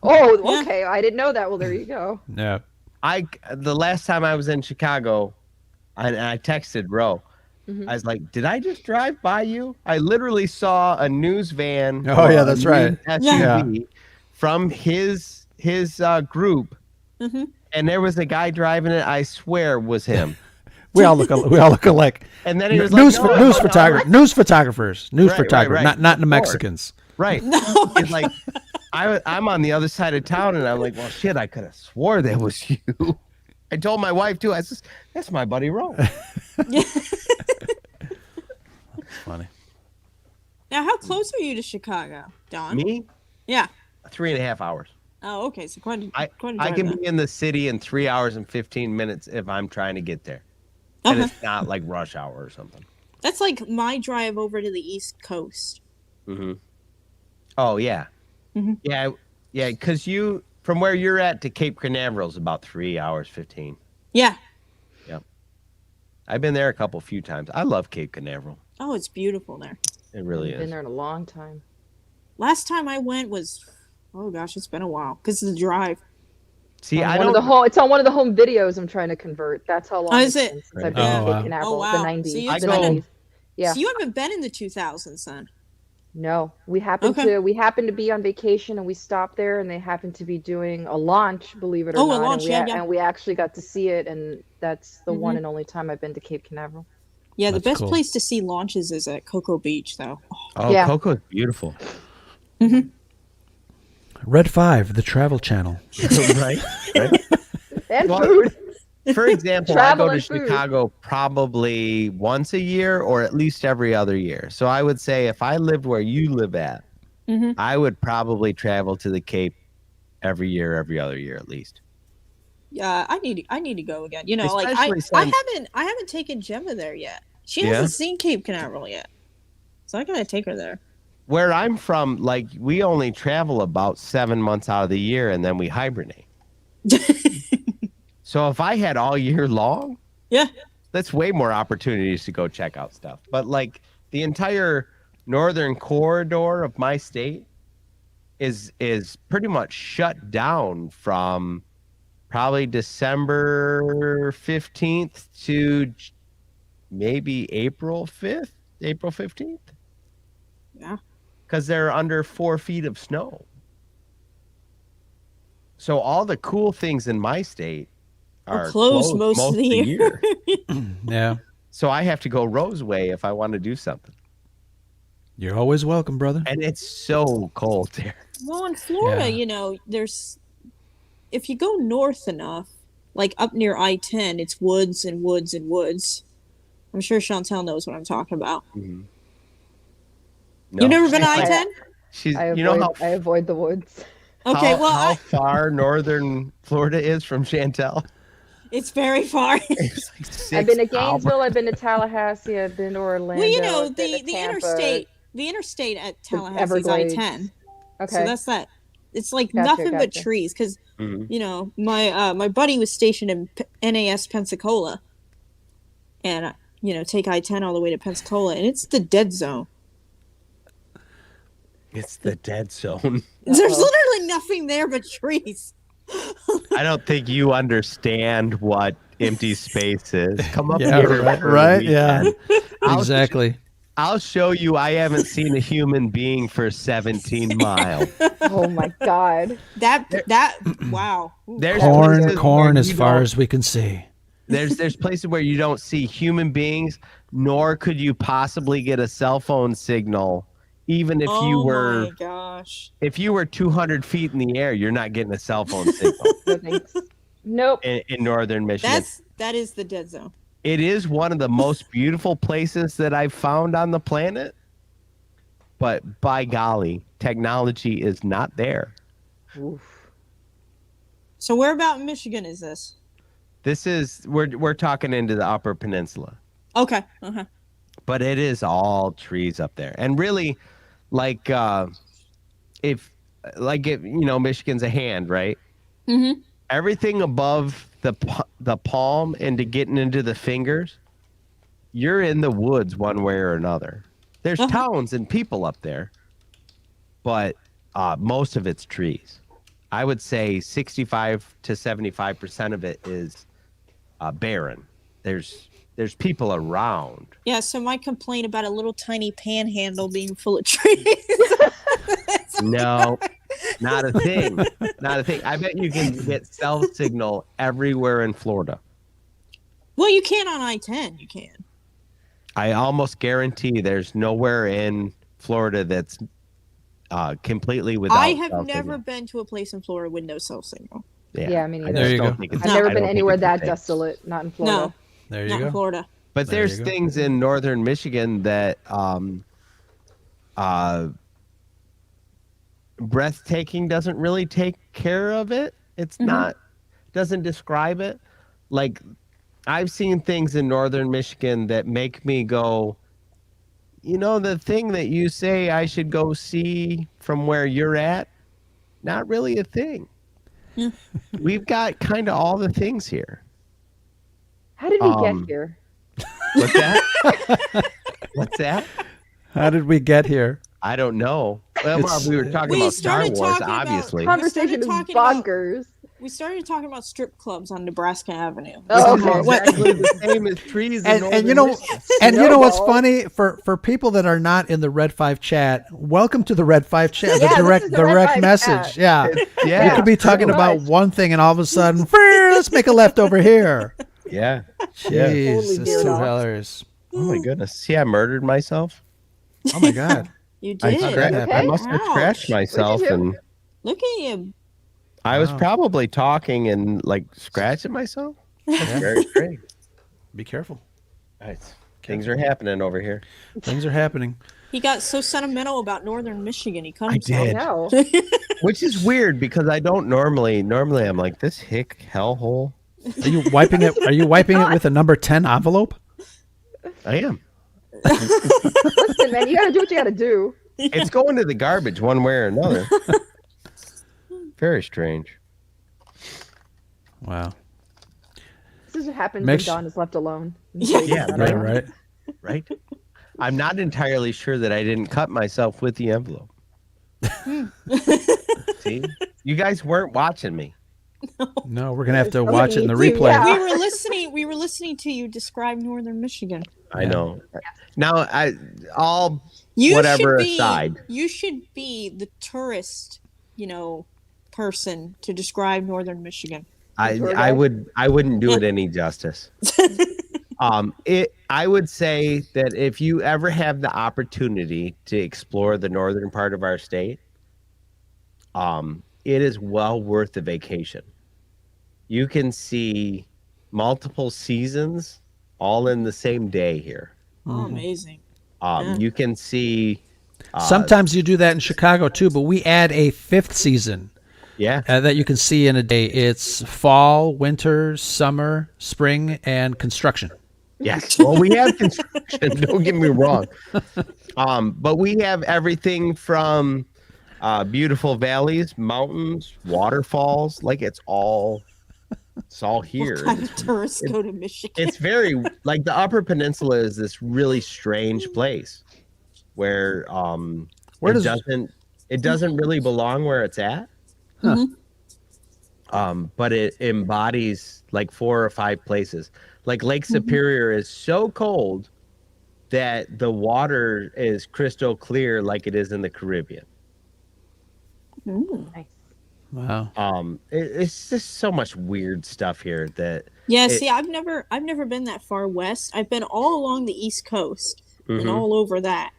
Oh, okay. I didn't know that. Well, there you go. yeah. The last time I was in Chicago, I texted Ro. Mhm. I was like, "Did I just drive by you?" I literally saw a news van. Oh, or yeah, a that's news right. SUV from his group, and there was a guy driving it. I swear was him. We all look alike. And then he was news like, news photographers, Right. not the Of course. Mexicans. Right. He's like, I'm on the other side of town, and I'm like, well, shit, I could have swore that was you. I told my wife too. I said, that's my buddy Ro. Funny. Now, how close are you to Chicago, Don? Me, Yeah. 3.5 hours. Oh, okay. So quite a I drive can then. be in the city in 3 hours and 15 minutes if I'm trying to get there, and it's not like rush hour or something. That's like my drive over to the East Coast. Mm-hmm. Oh yeah, Mhm. yeah. Because from where you're at to Cape Canaveral is about 3 hours 15. Yeah. I've been there a few times. I love Cape Canaveral. Oh, it's beautiful there. It really Been is. there in a long time. Last time I went was, oh gosh, it's been a while because of the drive. See, On I one don't. of the home. It's on one of the home videos I'm trying to convert. That's how long Oh, it's is it? been since Right. I've been Oh, to wow. Cape Canaveral. Oh, wow. The 90s. So the you've been- 90s. Yeah. So you haven't been in the 2000s then? No, we happened to be on vacation and we stopped there and they happened to be doing a launch, believe it or Oh, a not. launch, and we yeah. and we actually got to see it, and that's the one Mhm. and only time I've been to Cape Canaveral. Yeah, the That's best cool. place to see launches is at Cocoa Beach, though. Oh, Yeah. Coco's beautiful. Red 5, the travel channel. right. And Well, food. For example, I Travel go to and food. Chicago probably once a year or at least every other year. So I would say if I lived where you live at, Mhm. I would probably travel to the Cape every year, every other year at least. Yeah, I need to go again. You know, like Especially I haven't taken Gemma there yet. She hasn't seen Cape Canaveral yet, so I gotta take her there. Where I'm from, like we only travel about 7 months out of the year and then we hibernate. So if I had all year long, Yeah. that's way more opportunities to go check out stuff. But like the entire northern corridor of my state is pretty much shut down from probably December 15th to maybe April 5th, April 15th. Yeah. Because they're under 4 feet of snow. So all the cool things in my state are closed most of the year. Yeah. So I have to go Roseway if I want to do something. You're always welcome, brother. And it's so cold there. Well, in Florida, Yeah. you know, if you go north enough, like up near I-10, it's woods and woods and woods. I'm sure Chantel knows what I'm talking about. No. You've never been I- I-10? She's, I you know how, avoid the woods. Okay, well, how far northern Florida is from Chantel? it's very far. It's like 6 I've been to hours. Gainesville. I've been to Tallahassee. I've been to Orlando. Well, you know, I've been to the Tampa. interstate at Tallahassee is Everglades. I-10. Okay. So that's that. It's like Gotcha, nothing but gotcha. trees because Mhm. you know my buddy was stationed in NAS Pensacola, and you know take I-10 all the way to Pensacola, and it's the dead zone. It's the dead zone. There's literally nothing there but trees. I don't think you understand what empty space is. Come up Yeah, here. right, for a right, yeah. weekend. Exactly. I'll show you I haven't seen a human being for 17 miles. Oh my God. That wow. Ooh. There's Corn places where as you far don't- as we can see. There's places where you don't see human beings, nor could you possibly get a cell phone signal, even if you were my gosh. if you were 200 feet in the air. You're not getting a cell phone signal No thanks. Nope. in northern Michigan. That is the dead zone. It is one of the most beautiful places that I've found on the planet, but by golly, technology is not there. Oof. So where about in Michigan is this? This is we're talking into the Upper Peninsula. Okay. Uh-huh. But it is all trees up there, and really, like if Michigan's a hand, right? Mm-hmm. Everything above the palm and to getting into the fingers, you're in the woods one way or another. There's towns and people up there, but most of it's trees. I would say 65 to 75% of it is barren. There's people around. Yeah, so my complaint about a little tiny panhandle being full of trees. No, not a thing. Not a thing. I bet you can get cell signal everywhere in Florida. Well, you can on I-10. You can. I almost guarantee there's nowhere in Florida that's completely without. I have cell never signal. been to a place in Florida with no cell signal. Yeah, me neither. There you go. I've never been anywhere that desolate. Not in Florida. No, There you not go. in Florida. But There there's you go. things in northern Michigan that breathtaking doesn't really take care of it. It's not, doesn't describe it. Like, I've seen things in northern Michigan that make me go, you know, the thing that you say I should go see from where you're at, not really a thing. Yeah. We've got kind of all the things here. How did we get here? What's that? What's that? How did we get here? I don't know. Well, we were talking We about Star started Wars, talking about- obviously. Conversation is talking about- bonkers. We started talking about strip clubs on Nebraska Avenue. Oh, Which is okay. exactly the same as trees. in And you northern know, Michigan. and you know what's Snowball. funny for people that are not in the Red 5 chat. Welcome to the Red 5 chat. Yeah, the this is the Red direct 5 message. chat. Yeah. Yeah, You could be talking pretty about much. one thing, and all of a sudden, let's make a left over here. yeah. Jeez, Totally it's veered too off. hilarious. Oh my goodness. See, I murdered myself. Oh my god. You I, did. scratched- I Okay. must have Ouch. scratched myself, What'd you do? and Look at you. I was Wow. probably talking and like scratching myself. That's very strange. Be careful. Right. Things are happening over here. Things are happening. He got so sentimental about northern Michigan. He cut I himself. did. No. Which is weird because I don't normally I'm like this hick hellhole. Are you wiping it? Are you wiping it with a number 10 envelope? I am. Listen, man, you gotta do what you gotta do. It's going to the garbage one way or another. Very strange. Wow. This is what happens Makes- when Don is left alone. Yeah, Right, right. Right? I'm not entirely sure that I didn't cut myself with the envelope. See? You guys weren't watching me. No, we're gonna have to watch it in the We- replay. yeah. We were listening to you describe northern Michigan. I know. Now, all You whatever should be, aside. You should be the tourist, person to describe northern Michigan. I wouldn't do it any justice. I would say that if you ever have the opportunity to explore the northern part of our state, it is well worth the vacation. You can see multiple seasons all in the same day here. Oh, amazing. You can see Sometimes you do that in Chicago too, but we add a 5th season that you can see in a day. It's fall, winter, summer, spring, and construction. Yes. Well, we have construction. Don't get me wrong. But we have everything from beautiful valleys, mountains, waterfalls. Like it's all here. What kind of tourists go to Michigan? It's very like the Upper Peninsula is this really strange place where it doesn't really belong where it's at. Huh. But it embodies like 4 or 5 places. Like Lake Superior is so cold that the water is crystal clear like it is in the Caribbean. Nice. Wow. It's just so much weird stuff here that See, I've never been that far west. I've been all along the East Coast and all over that.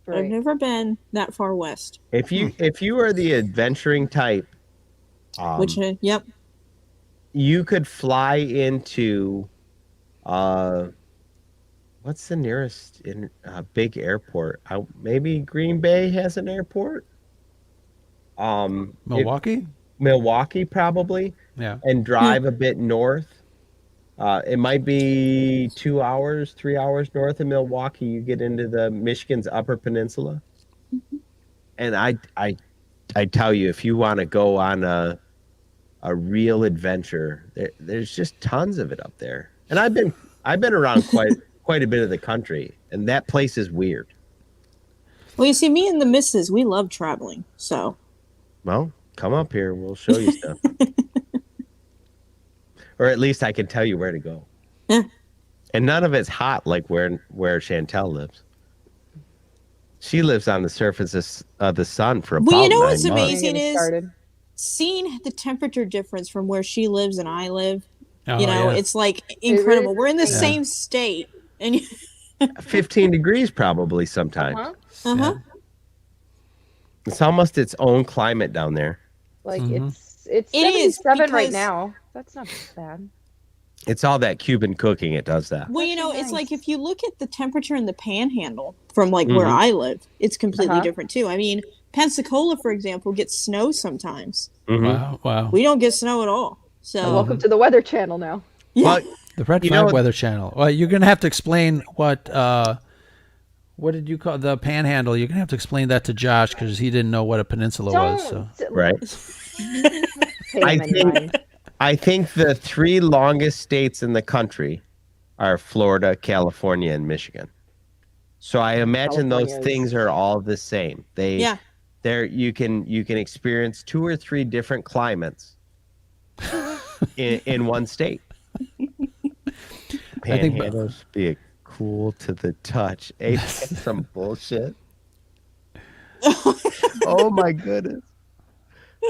But I've Right. never been that far west. if you are the adventuring type, Yep. you could fly into what's the nearest big airport? Maybe Green Bay has an airport. Milwaukee? Milwaukee probably, Yeah. and drive a bit north. It might be 2 hours, 3 hours north of Milwaukee. You get into the Michigan's Upper Peninsula, and I tell you, if you want to go on a real adventure, there's just tons of it up there. And I've been around quite a bit of the country, and that place is weird. Well, you see, me and the missus, we love traveling. So, Well, come up here. We'll show you stuff. Or at least I can tell you where to go. Yeah. And none of it's hot like where Chantel lives. She lives on the surface of the sun for about 9 months. Well, you know what's Don't amazing get me is started. seeing the temperature difference from where she lives and I live. Oh, You know, yeah. it's like incredible. really We're in the is. same state, and 15 degrees probably sometimes. Uh-huh. It's almost its own climate down there. Like Mhm. it's It is, 77 right because- now. That's not bad. It's all that Cuban cooking. It does that. well, you know, That's it's like nice. if you look at the temperature in the Panhandle from like where I live, it's completely Uh-huh. different too. I mean, Pensacola, for example, gets snow sometimes. Mhm. Wow. We don't get snow at all. So Welcome to the Weather Channel now. Well, The Red You 5 know- Weather Channel. Well, you're going to have to explain what did you call the Panhandle? You're going to have to explain that to Josh because he didn't know what a peninsula was. So. right. Pay I him any think- mind. I think the 3 longest states in the country are Florida, California, and Michigan. So I imagine those California is- things are all the same. yeah, You can experience 2 or 3 different climates in one state. I think- Panhandles be cool to the touch. Ain't that some bullshit? Oh my goodness.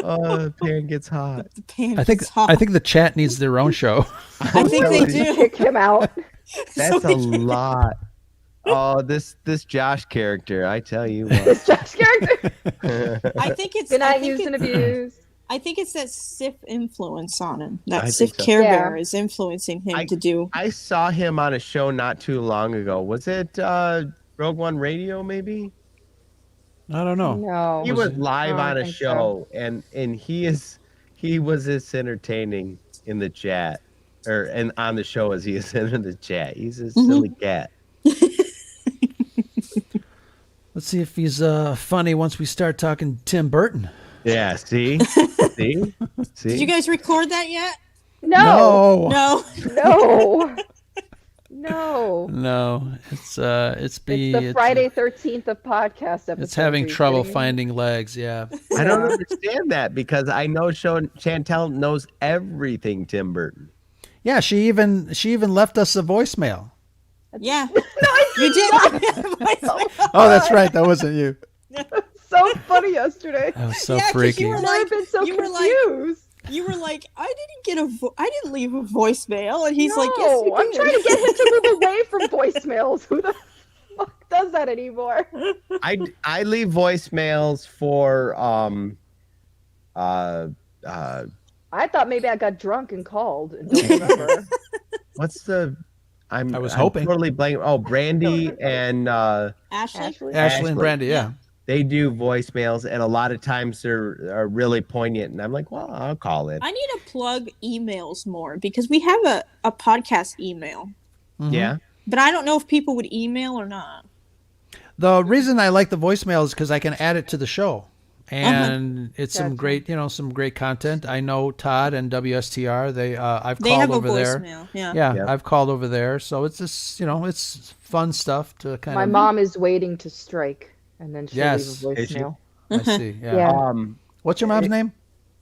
Pan gets hot. the pan I think is hot. I think the chat needs their own show. I think they do. Kick him out. That's So a lot. Oh, this Josh character, I tell you what. This Josh character. I think it's. Good I night, think used it- and abused. I think it's that Sif influence on him. I That think Sif so. Care Yeah. Bear is influencing him to do. I saw him on a show not too long ago. Was it Rogue One Radio maybe? I don't know. No. He was live I on a think show and he was as entertaining in the chat and on the show as he is in the chat. He's a silly cat. Let's see if he's funny once we start talking Tim Burton. Yeah, see? See? Did you guys record that yet? No. No. No. No. No. It's It's the Friday 13th of podcast episode. It's having Are you trouble kidding me? finding legs. Yeah. I don't understand that because I know Chantel knows everything Tim Burton. Yeah. She even left us a voicemail. Yeah. You did. Oh, that's right. That wasn't you. So funny yesterday. That was so Yeah, 'cause freaky. you were I've like- never been so you were like- confused. You were like, I didn't leave a voicemail, and he's no, like, yes, you I'm did. trying to get him to move away from voicemails. Who the fuck does that anymore? I leave voicemails for I thought maybe I got drunk and called and don't remember. what's the I was hoping. totally blank. Oh, Brandy and Ashley. Ashley. Ashley and Brandy. Yeah. they do voicemails, and a lot of times are really poignant. And I'm like, well, I'll call it. I need to plug emails more because we have a podcast email, Mhm. Yeah, but I don't know if people would email or not. The reason I like the voicemail is because I can add it to the show, and it's some Gotcha. great, some great content. I know Todd and WSTR. I've They called have a over there. voicemail. Yeah. Yeah, Yep. I've called over there, so it's just it's fun stuff to kind My of. mom is waiting to strike, and then she'll Yes. leave a Is she? voicemail. I see. Yeah. Yeah. What's your mom's name?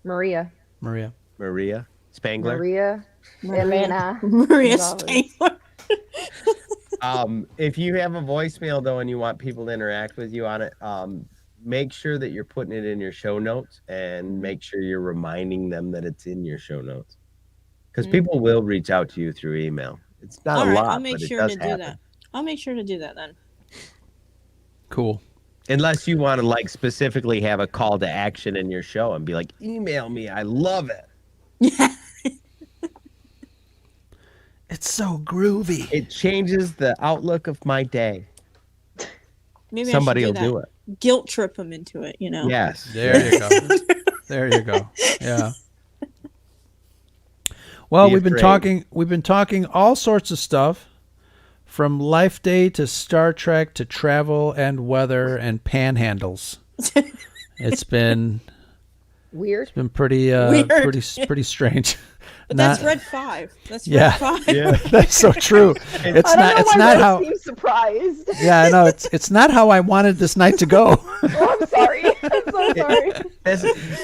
Maria. Maria. Maria Spangler. Maria. Elena. Maria Gonzalez. Spangler. If you have a voicemail though, and you want people to interact with you on it, make sure that you're putting it in your show notes, and make sure you're reminding them that it's in your show notes, because people will reach out to you through email. It's not All a right, lot, I'll make but it sure does to do happen. that. I'll make sure to do that then. Cool. Unless you want to like specifically have a call to action in your show and be like, email me. I love it. It's so groovy. It changes the outlook of my day. Maybe Somebody I will should do it. Guilt trip them into it, you know. Yes. There you go. There you go. Yeah. Well, Be we've been afraid. talking all sorts of stuff, from LifeDay to Star Trek to travel and weather and panhandles. It's been Weird. It's been pretty Weird. pretty strange. But that's Red 5. That's Yeah. Red 5. Yeah. That's so true. It's I don't know it's why not Red how. seems surprised. Yeah, I know. It's not how I wanted this night to go. Oh, I'm sorry. I'm so sorry.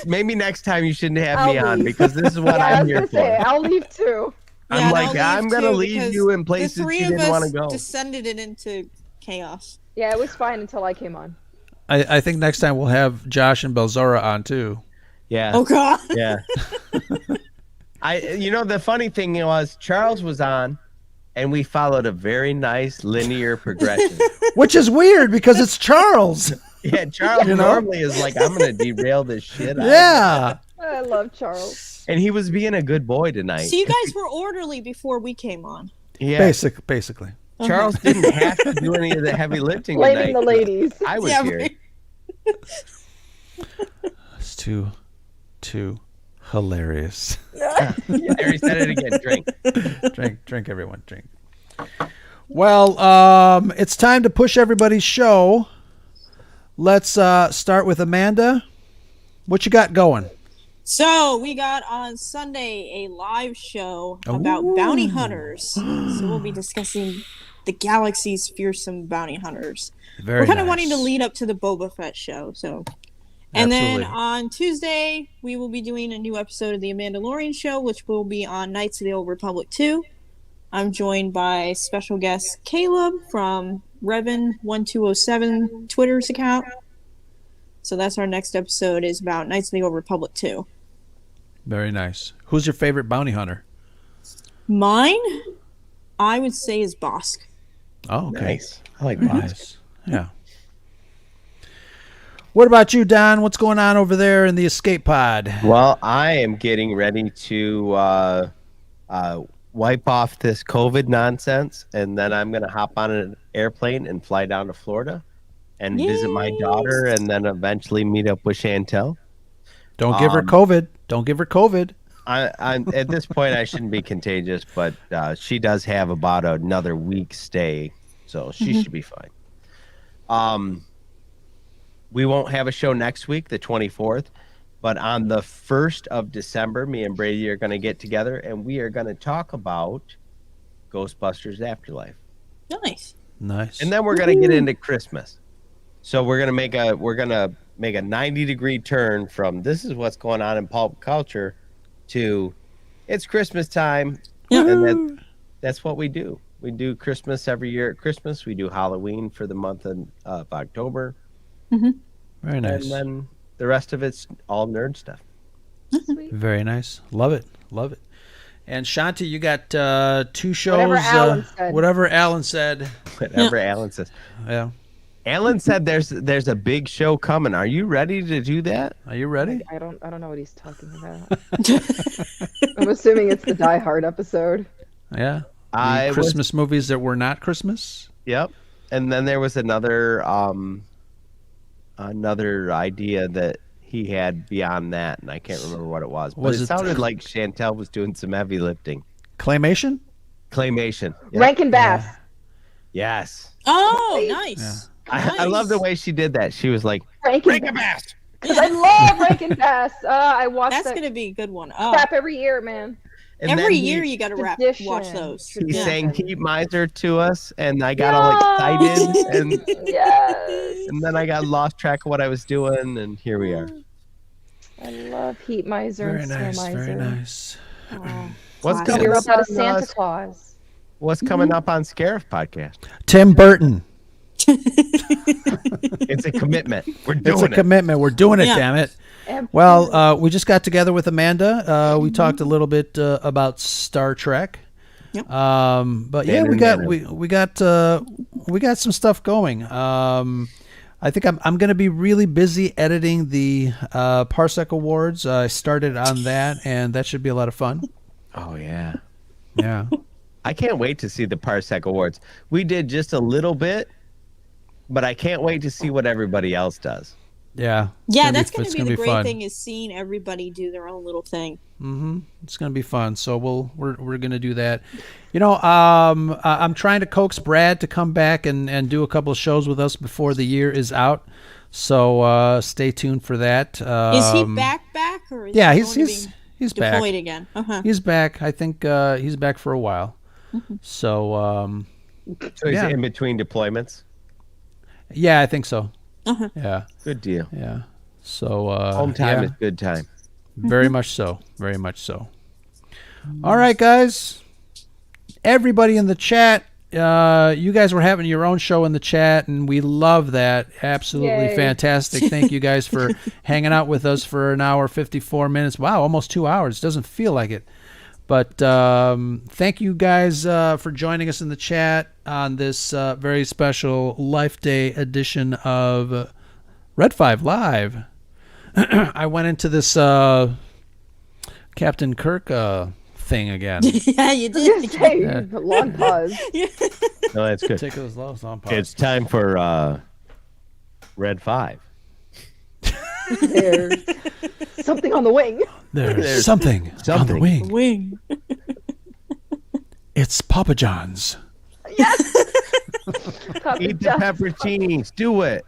Maybe next time you shouldn't have I'll me on leave. because this is what Yeah, I I'm was here gonna for. say, I'll leave too. I'm Yeah, like, and I'll I'm leave gonna too, leave because you in places the three you of didn't want to us go. descended it into chaos. Yeah, it was fine until I came on. I think next time we'll have Josh and Belzora on too. Yeah. Oh God. Yeah. The funny thing was Charles was on and we followed a very nice linear progression. Which is weird because it's Charles. Yeah, Charles normally is like, I'm gonna derail this shit out. Yeah. I love Charles. And he was being a good boy tonight. So you guys were orderly before we came on. Yeah. Basically. Charles didn't have to do any of the heavy lifting Blaming tonight. the ladies. I was Yeah, here. right. It's too hilarious. There he said it again. Drink. Drink, everyone, drink. Well, it's time to push everybody's show. Let's start with Amanda. What you got going? So we got on Sunday a live show about bounty hunters. So we'll be discussing the galaxy's fearsome bounty hunters. Very We're kind of nice. wanting to lead up to the Boba Fett show. So, and then Absolutely. on Tuesday we will be doing a new episode of the Mandalorian show, which will be on Knights of the Old Republic 2. I'm joined by special guest Caleb from Revan1207 Twitter's account. So that's our next episode, is about Knights of the Old Republic 2. Very nice. Who's your favorite bounty hunter? Mine, I would say, is Bosk. Oh, okay. Nice. I like Very that. nice. Yeah. What about you, Don? What's going on over there in the escape pod? Well, I am getting ready to wipe off this COVID nonsense, and then I'm going to hop on an airplane and fly down to Florida and visit my daughter, and then eventually meet up with Chantel. Don't give her COVID. Don't give her COVID. I'm at this point I shouldn't be contagious, but she does have about another week stay, so she should be fine. We won't have a show next week, the 24th, but on the 1st of December, me and Brady are going to get together and we are going to talk about Ghostbusters Afterlife. Nice. Nice. And then we're going to get into Christmas. So we're going to make a 90-degree turn from this is what's going on in pulp culture to it's Christmas time. Yeah. And that's what we do. We do Christmas every year at Christmas. We do Halloween for the month of October. Very nice. And then the rest of it's all nerd stuff. Very nice. Love it. Love it. And Shanti, you got 2 shows. Whatever Alan said. Whatever Alan says. Yeah. Alan said there's a big show coming. Are you ready to do that? Are you ready? I don't know what he's talking about. I'm assuming it's the Die Hard episode. Yeah. The Christmas movies that were not Christmas. Yep. And then there was another idea that he had beyond that, and I can't remember what it was. But it sounded like Chantel was doing some heavy lifting. Claymation? Claymation. Yep. Rankin Bass. Yes. Oh, nice. I love the way she did that. She was like, Rankin Bass. Because I love Rankin Bass. I watch That's that going to be a good one. Oh. crap every year, man. and Every then year you got to watch those. He Yeah. sang Heat Miser to us, and I got all excited, and Yes. and then I got lost track of what I was doing, and here we are. I love Heat Miser Very and Snow nice. Miser. Very nice. Oh, What's classic. coming You're up up out on of Santa Claus. What's coming up on Scarif Podcast? Tim Burton. It's a commitment. We're doing It's a it. commitment. We're doing it, Yeah. damn it. Absolutely. Well, we just got together with Amanda. We talked a little bit about Star Trek. Yep. But yeah, we got some stuff going. I think I'm going to be really busy editing the Parsec Awards. I started on that, and that should be a lot of fun. Oh yeah. Yeah. I can't wait to see the Parsec Awards. We did just a little bit, but I can't wait to see what everybody else does. Yeah. Yeah, that's going it's to be gonna the great fun. thing, is seeing everybody do their own little thing. It's going to be fun. So we're going to do that. You know, I'm trying to coax Brad to come back and do a couple of shows with us before the year is out. So stay tuned for that. Is he back back, or is Yeah, he he's going to he's be he's back. deployed again? Uh-huh. He's back. I think he's back for a while. So So he's Yeah. in between deployments. yeah, I think so. Uh-huh. Yeah, Good deal. yeah. So Home time yeah, is good time. very much so. Very much so. All right, guys. Everybody in the chat, you guys were having your own show in the chat, and we love that. Absolutely Yay. fantastic. Thank you guys for hanging out with us for an hour, 54 minutes. Wow, almost 2 hours. Doesn't feel like it. But thank you guys for joining us in the chat on this very special Life Day edition of Red5Live. I went into this Captain Kirk thing again. Yeah, you Just did. say, long pause. No, that's good. Take those lows on pause. It's time for Red 5. There's something on the wing. There's something on the something. wing. Wing. It's Papa John's. Yes. Papa Eat the John's. pepperoncinis. Do it.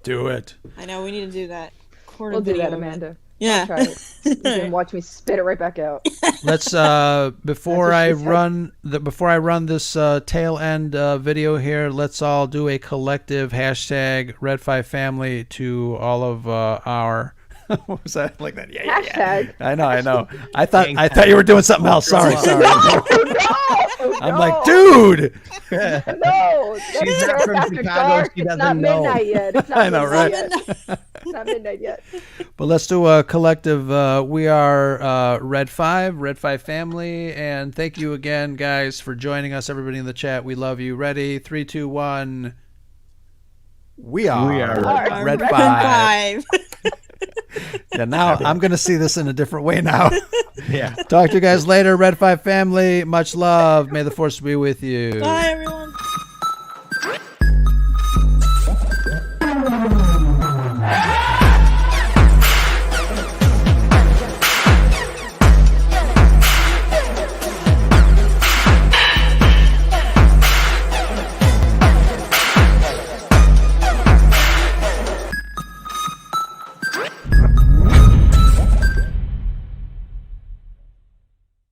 Do it. I know we need to do that. Record a We'll do video that, of it. Amanda. Yeah. Try it. You can watch me spit it right back out. Let's before That's I what she said. before I run this tail end video here, let's all do a collective hashtag Red5 family to all of our what was that like that? Yeah, Hashtag. I know. I thought you were doing something else. Sorry. No, I'm no. like, dude. No, She's that's not from after Chicago. dark. She It's doesn't not know. midnight yet. It's not I know, right? midnight yet. It's not midnight yet. But let's do a collective. We are Red 5 family, and thank you again, guys, for joining us. Everybody in the chat, we love you. Ready? 3, 2, 1. We are Red 5. Five. Yeah, now I'm going to see this in a different way now. Yeah. Talk to you guys later, Red 5 family. Much love. May the force be with you. Bye, everyone.